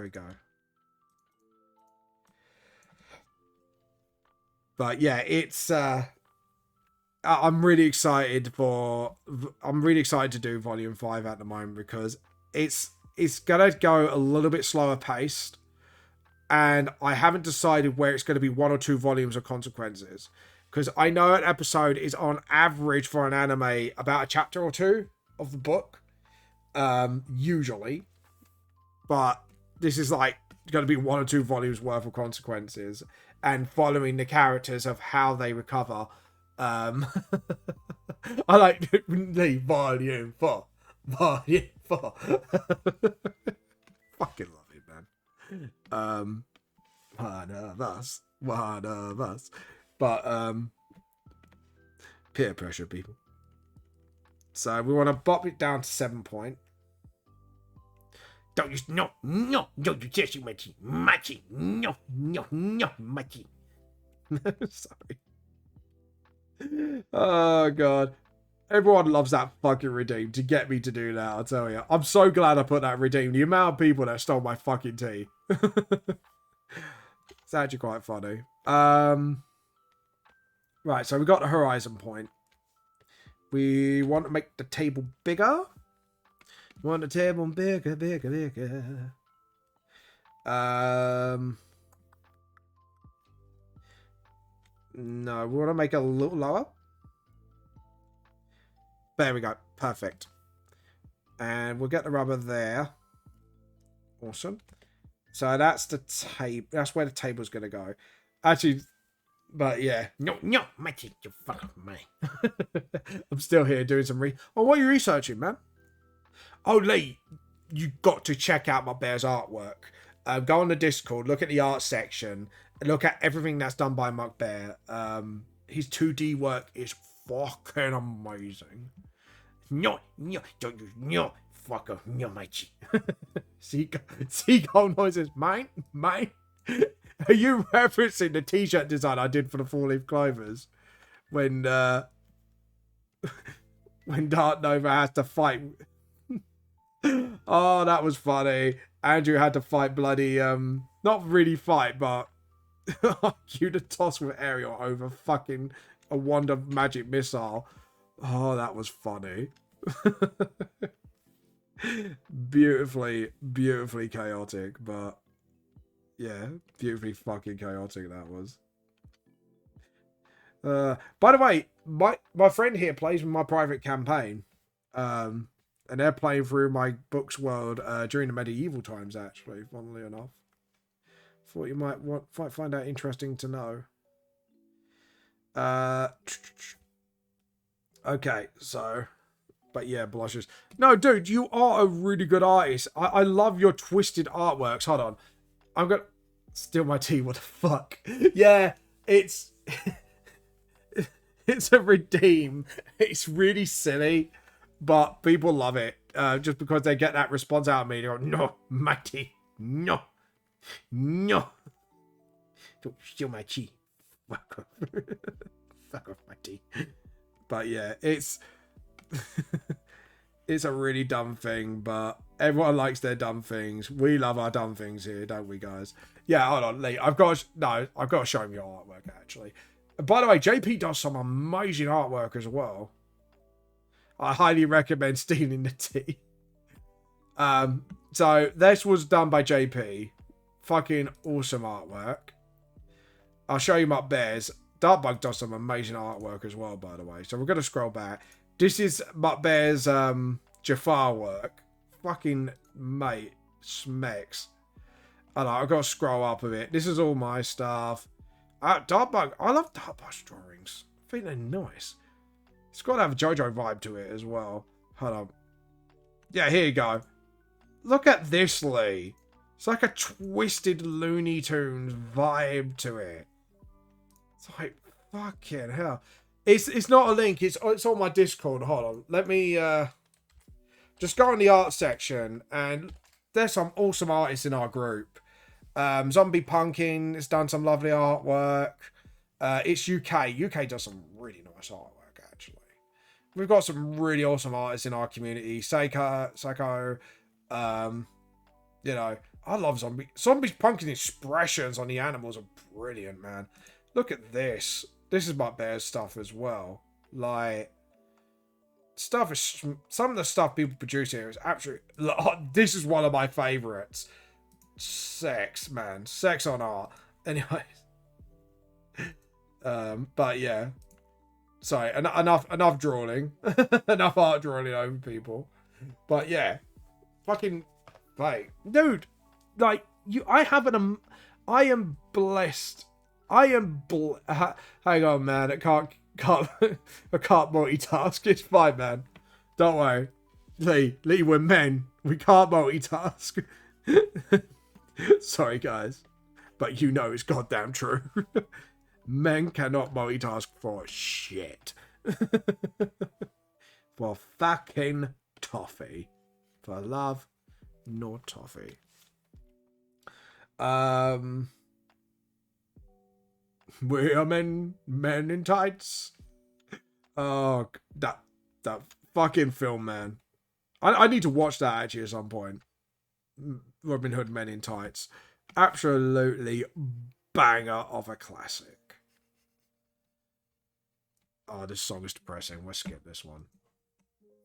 we go. But yeah, it's I'm really excited to do Volume 5 at the moment, because it's gonna go a little bit slower paced, and I haven't decided where it's going to be 1 or 2 volumes of consequences, because I know an episode is on average for an anime about a chapter or 2 of the book, usually, but this is like going to be 1 or 2 volumes worth of consequences and following the characters of how they recover. I like the Volume 4. Volume 4. Fucking love it, man. One of us. But peer pressure, people. So we want to bop it down to 7 point. Don't you don't you touch Machi. No, Machi. Sorry. Oh god. Everyone loves that fucking redeem to get me to do that, I'll tell you. I'm so glad I put that redeem. The amount of people that stole my fucking tea. It's actually quite funny. Right, so we got the horizon point. We want to make the table bigger. We want the table bigger. No, we want to make it a little lower. There we go. Perfect. And we'll get the rubber there. Awesome. So that's the table. That's where the table's going to go. Actually, but yeah. No, Mikey, you fuck with me. I'm still here doing some Oh, what are you researching, man? Oh, Lee, you got to check out my bear's artwork. Go on the Discord, look at the art section, look at everything that's done by Muck Bear. His 2D work is fucking amazing. No, fucker, no, Mikey. Seagull noises, mine. Are you referencing the t-shirt design I did for the 4-leaf clovers? When Dark Nova has to fight. Oh, that was funny. Andrew had to fight bloody, not really fight, but you to toss with Ariel over fucking a wand of magic missile. Oh, that was funny. Beautifully chaotic, but yeah, beautifully fucking chaotic that was. By the way, my friend here plays with my private campaign. And they're playing through my book's world during the medieval times, actually, funnily enough. Thought you might find that interesting to know. Okay, so... But yeah, blushes. No, dude, you are a really good artist. I love your twisted artworks. Hold on. I'm going to... Steal my tea, what the fuck? Yeah, it's... it's a redeem. It's really silly, but people love it. Just because they get that response out of me. They go, no, my tea. No. No. Don't steal my tea. Fuck off. Fuck off my tea. But yeah, it's... it's a really dumb thing, but everyone likes their dumb things. We love our dumb things here, don't we, guys? Yeah, hold on, Lee. I've got to show him your artwork, actually. By the way, JP does some amazing artwork as well. I highly recommend stealing the tea. So this was done by JP. Fucking awesome artwork. I'll show you my bears. Darkbug does some amazing artwork as well, by the way. So we're going to scroll back. This is Bear's Jafar work. Fucking mate, smecks. I know, I've got to scroll up a bit. This is all my stuff. Darkbug, I love Darkbug's drawings. I think they're nice. It's got to have a JoJo vibe to it as well. Hold on. Yeah, here you go. Look at this, Lee. It's like a twisted Looney Tunes vibe to it. It's like, fucking hell. It's not a link. It's on my Discord. Hold on. Let me just go on the art section, and there's some awesome artists in our group. Zombie Punkin has done some lovely artwork. It's UK. UK does some really nice artwork, actually. We've got some really awesome artists in our community. Psycho. You know, I love Zombie Punkin expressions on the animals are brilliant, man. Look at this. This is my bear stuff as well. Like, some of the stuff people produce here is absolutely... This is one of my favourites. Sex, man. Sex on art. Anyway. But yeah. Sorry, enough drawing. Enough art drawing over people. But yeah. Fucking... Like, dude. Like, I am blessed. Hang on, man. I can't multitask. It's fine, man. Don't worry. Lee, we're men. We can't multitask. Sorry, guys. But you know it's goddamn true. Men cannot multitask for shit. For fucking toffee. For love, nor toffee. We are men in tights. Oh, that fucking film, man. I need to watch that actually at some point. Robin Hood Men in Tights. Absolutely banger of a classic. Oh, this song is depressing. We'll skip this one.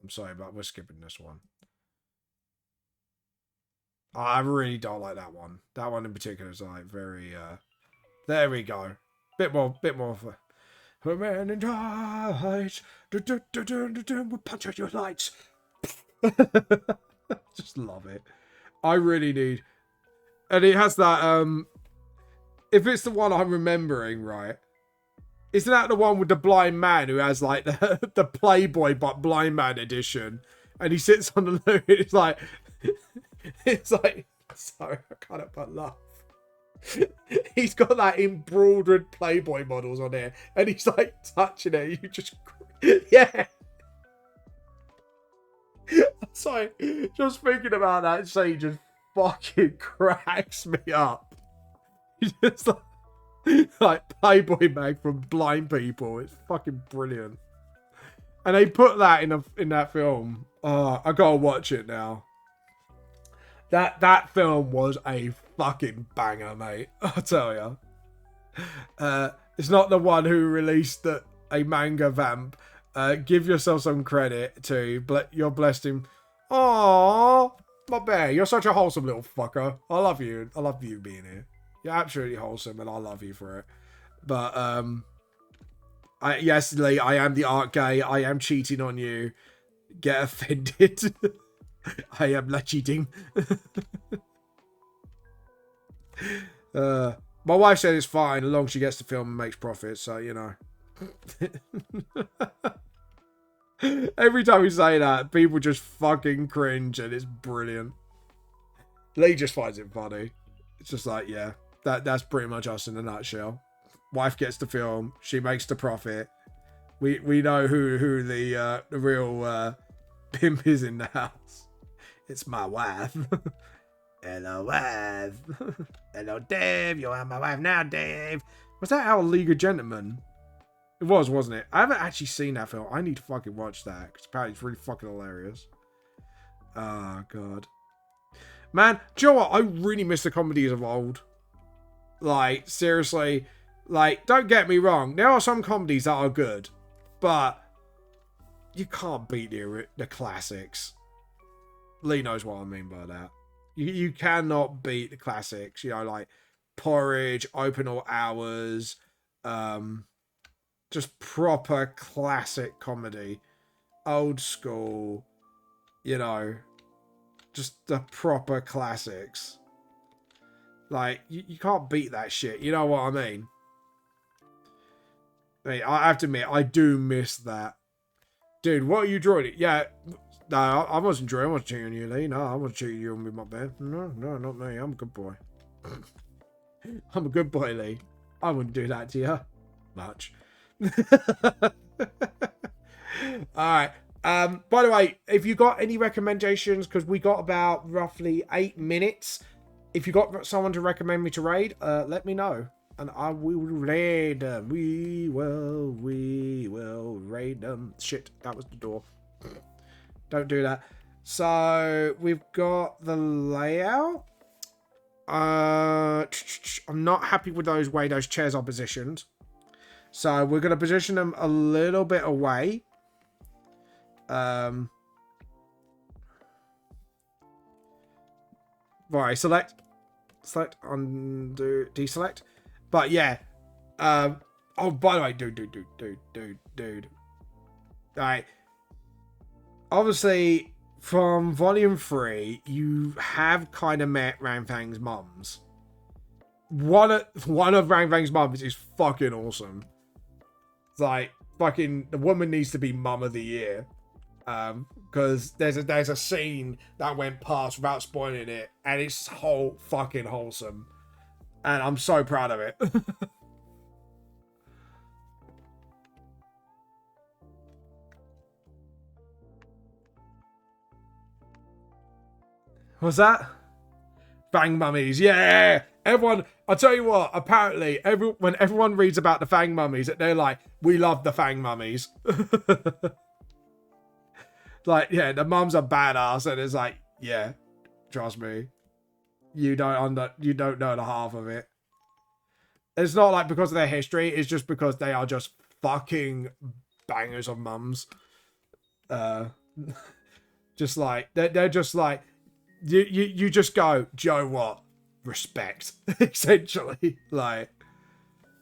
I'm sorry, but we're skipping this one. I really don't like that one. That one in particular is like very... There we go. Bit more of a man in tights. We'll punch out your lights. Just love it. I really need. And it has that, if it's the one I'm remembering, right? Isn't that the one with the blind man who has like the Playboy but blind man edition? And he sits on the loot. It's like, sorry, I can't help but laugh. He's got that embroidered Playboy models on there, and he's like touching it. You just, yeah. Sorry, just thinking about that scene just fucking cracks me up. Just like Playboy mag from blind people. It's fucking brilliant. And they put that in that film. Oh, I gotta watch it now. That film was a fucking banger, mate. I'll tell you. It's not the one who released a manga vamp. Give yourself some credit to. You're blessed him. Aww, my bear. You're such a wholesome little fucker. I love you. I love you being here. You're absolutely wholesome, and I love you for it. But yes, Lee, I am the art gay. I am cheating on you. get offended. I am not cheating. My wife said it's fine as long as she gets to film and makes profits, so you know. Every time we say that, people just fucking cringe and it's brilliant. Lee just finds it funny. It's just like, yeah, that's pretty much us in a nutshell. Wife gets the film, she makes the profit. We know who the real pimp is in the house. It's my wife. Hello, wife. Hello, Dave. You are my wife now, Dave. Was that Our League of Gentlemen? It was, wasn't it? I haven't actually seen that film. I need to fucking watch that because apparently it's really fucking hilarious. Oh, God. Man, do you know what? I really miss the comedies of old. Like, seriously. Like, don't get me wrong. There are some comedies that are good. But you can't beat the classics. Lee knows what I mean by that. You cannot beat the classics. You know, like Porridge, Open All Hours. Just proper classic comedy. Old school. You know. Just the proper classics. Like, you can't beat that shit. You know what I mean? I have to admit, I do miss that. Dude, what are you drawing? Yeah, no, I wasn't drawing. I wasn't cheating on you, Lee. No, I wasn't cheating you with my bed. No, not me. I'm a good boy. I'm a good boy, Lee. I wouldn't do that to you. Much. Alright. By the way, if you got any recommendations, because we got about roughly 8 minutes. If you got someone to recommend me to raid, let me know. And I will raid them. We will raid them. Shit, that was the door. Don't do that. So, we've got the layout. I'm not happy with the way those chairs are positioned. So, we're going to position them a little bit away. Right, select, undo, deselect. But yeah, oh, by the way, dude. Alright. Obviously, from Volume 3, you have kind of met Rangfang's mums. One of Rangfang's mums is fucking awesome. It's like, fucking, the woman needs to be Mum of the Year. Because there's a scene that went past without spoiling it, and it's fucking wholesome. And I'm so proud of it. What's that? Fang mummies, yeah! Everyone, I'll tell you what, apparently, when everyone reads about the Fang mummies, they're like, we love the Fang mummies. Like, yeah, the mums are badass, and it's like, yeah, trust me. You don't know the half of it. It's not like because of their history, it's just because they are just fucking bangers of mums. Just like, they're just like, you just go, Joe, what? Respect. Essentially. Like,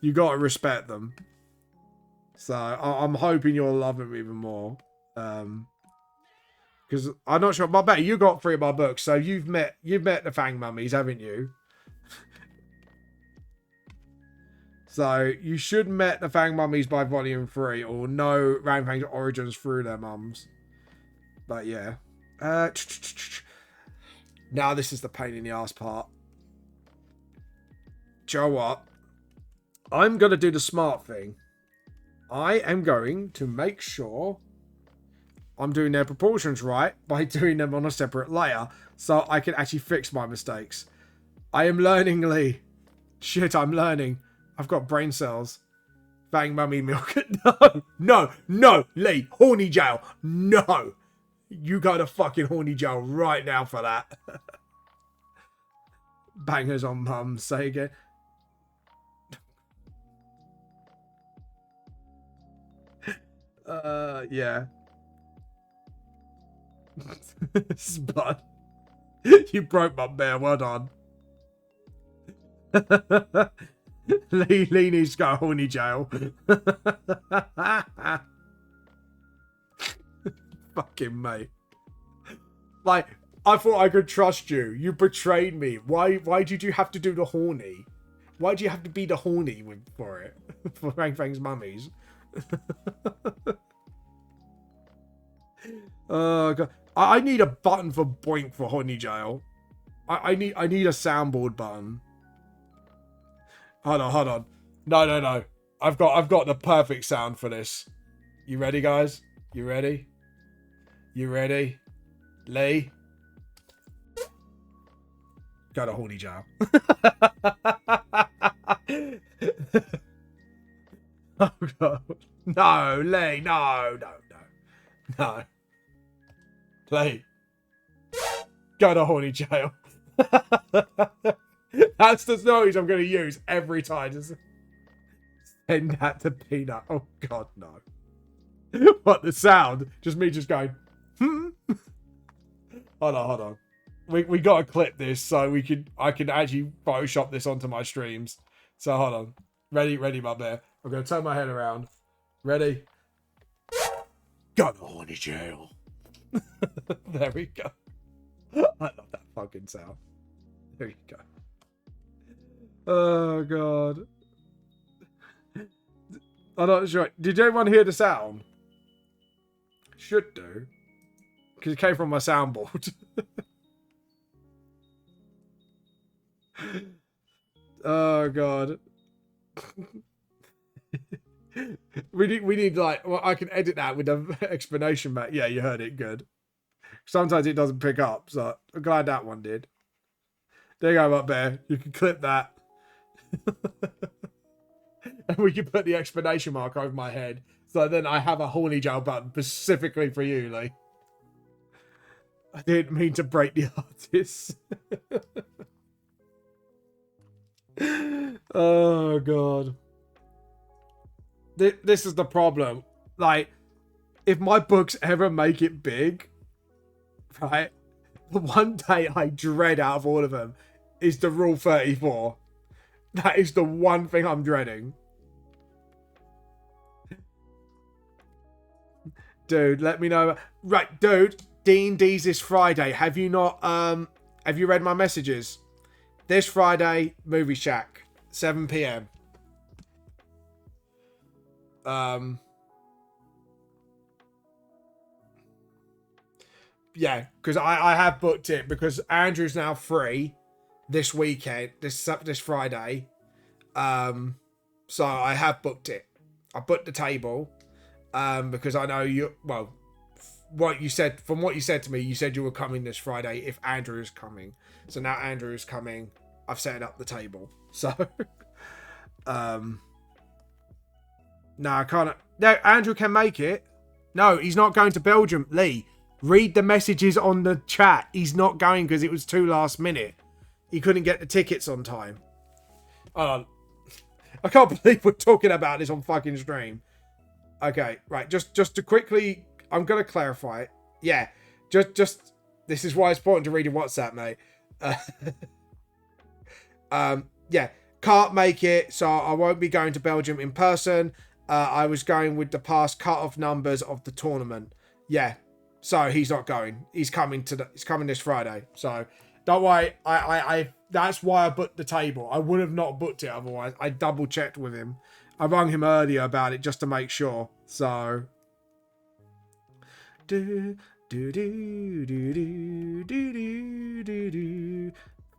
you gotta respect them. So, I'm hoping you'll love them even more. Because I'm not sure, but I bet you got 3 of my books, so you've met the Fang mummies, haven't you? So you should met the Fang mummies by Volume 3, or know Rangfang's origins through their mums. But yeah. Now this is the pain in the ass part. Do you know what? I'm going to do the smart thing. I am going to make sure I'm doing their proportions right by doing them on a separate layer, so I can actually fix my mistakes. I am learning, Lee. Shit, I'm learning. I've got brain cells. Fang mummy milk. No, Lee. Horny jail. No. You go to fucking horny jail right now for that. Bangers on mums. Say again. Yeah. Spud. You broke my bear. Well done. Lee needs to go horny jail. Fucking mate. Like, I thought I could trust you. You betrayed me. Why did you have to do the horny? Why do you have to be the horny for it? For Rang Fang's mummies. Oh god. I need a button for boink for horny jail. I need a soundboard button. Hold on. No. I've got the perfect sound for this. You ready, guys? You ready? Lee? Go to horny jail. Oh god. No, Lee, no. Lee. Go to horny jail. That's the noise I'm going to use every time. Just send that to Peanut. Oh god, no. What, the sound? Just me just going, Hold on. We got to clip this so I can actually Photoshop this onto my streams. So hold on. Ready, my bear. I'm going to turn my head around. Ready? Go to horny jail. There we go. I love that fucking sound. There you go. Oh god. I'm not sure. Did anyone hear the sound? Should do. Because it came from my soundboard. Oh god. we need like, well, I can edit that with an explanation mark. Yeah, you heard it good. Sometimes it doesn't pick up, so I'm glad that one did. There you go, up there. You can clip that. And we can put the explanation mark over my head. So then I have a horny jail button specifically for you, Lee. I didn't mean to break the artist. Oh, God. This is the problem. Like, if my books ever make it big, right, the one day I dread out of all of them is the Rule 34. That is the one thing I'm dreading. Dude, let me know. Right, dude, D&D's this Friday. Have you read my messages? This Friday, Movie Shack, 7 p.m. Yeah, because I have booked it because Andrew's now free this weekend, this Friday. So I have booked it. I booked the table because I know you. Well, from what you said to me, you said you were coming this Friday if Andrew is coming. So now Andrew is coming. I've set up the table. So, no, I can't. No, Andrew can make it. No, he's not going to Belgium. Lee, read the messages on the chat. He's not going because it was too last minute. He couldn't get the tickets on time. Hold on. I can't believe we're talking about this on fucking stream. Okay, right. Just to quickly, I'm going to clarify it. Yeah, just this is why it's important to read your WhatsApp, mate. Yeah, can't make it, so I won't be going to Belgium in person. I was going with the past cut-off numbers of the tournament. Yeah, so he's not going. He's coming this Friday. So don't worry. I that's why I booked the table. I would have not booked it otherwise. I double checked with him. I rang him earlier about it just to make sure. So.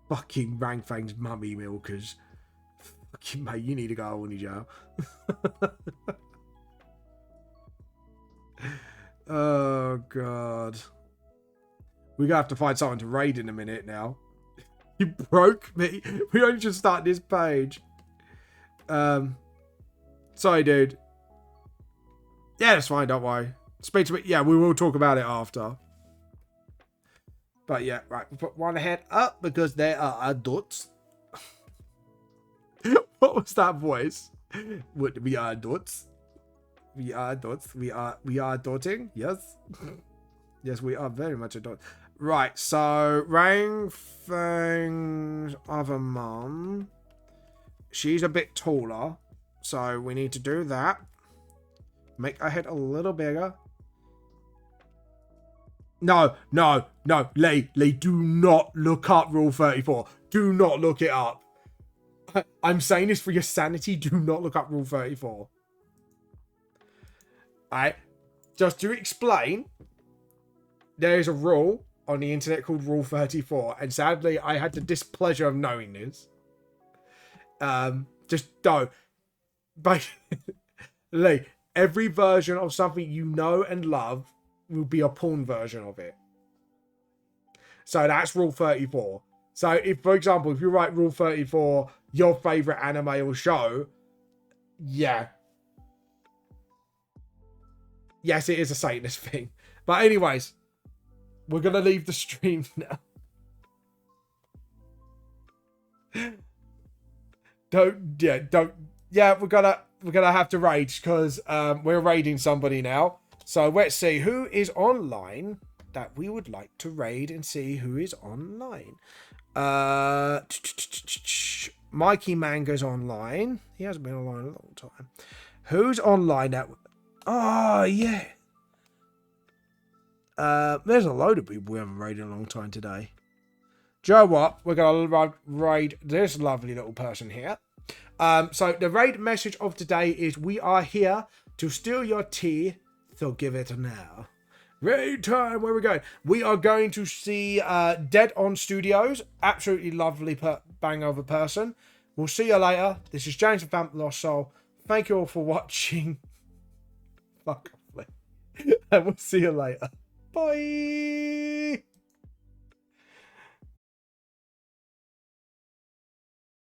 Fucking Rangfang's mummy milkers. Fucking mate, you need to go on your jail. Oh god. We're gonna have to find someone to raid in a minute now. You broke me. We only just started this page. Sorry, dude. Yeah, that's fine, don't worry. Speak to me. Yeah, we will talk about it after. But yeah, right. We'll put one head up because they are adults. What was that voice? What, we are adults? We are adults. We are adulting. Yes. Yes, we are very much adults. Right. So Rang Fang's other mum. She's a bit taller. So we need to do that. Make her head a little bigger. No, no, no, Lee, do not look up Rule 34. Do not look it up. I'm saying this for your sanity. Do not look up Rule 34. Alright, just to explain, there is a rule on the internet called Rule 34, and sadly, I had the displeasure of knowing this. Just don't. But, Lee, every version of something you know and love will be a porn version of it. So that's Rule 34. So if, for example, if you write Rule 34, your favorite anime or show, yeah. Yes, it is a Satanist thing. But anyways, we're going to leave the stream now. We're gonna have to rage because we're raiding somebody now. So let's see who is online that we would like to raid and see who is online. Mikey Manga's online. He hasn't been online in a long time. Who's online that? Oh yeah. There's a load of people we haven't raided in a long time today. Do you know what? We're gonna raid this lovely little person here. So the raid message of today is: we are here to steal your tea, so give it now. Raid time, where are we going? We are going to see Dead on Studios. Absolutely lovely bang of a person. We'll see you later. This is James from Phantom Lost Soul. Thank you all for watching. Fuck off, and we'll see you later. Bye.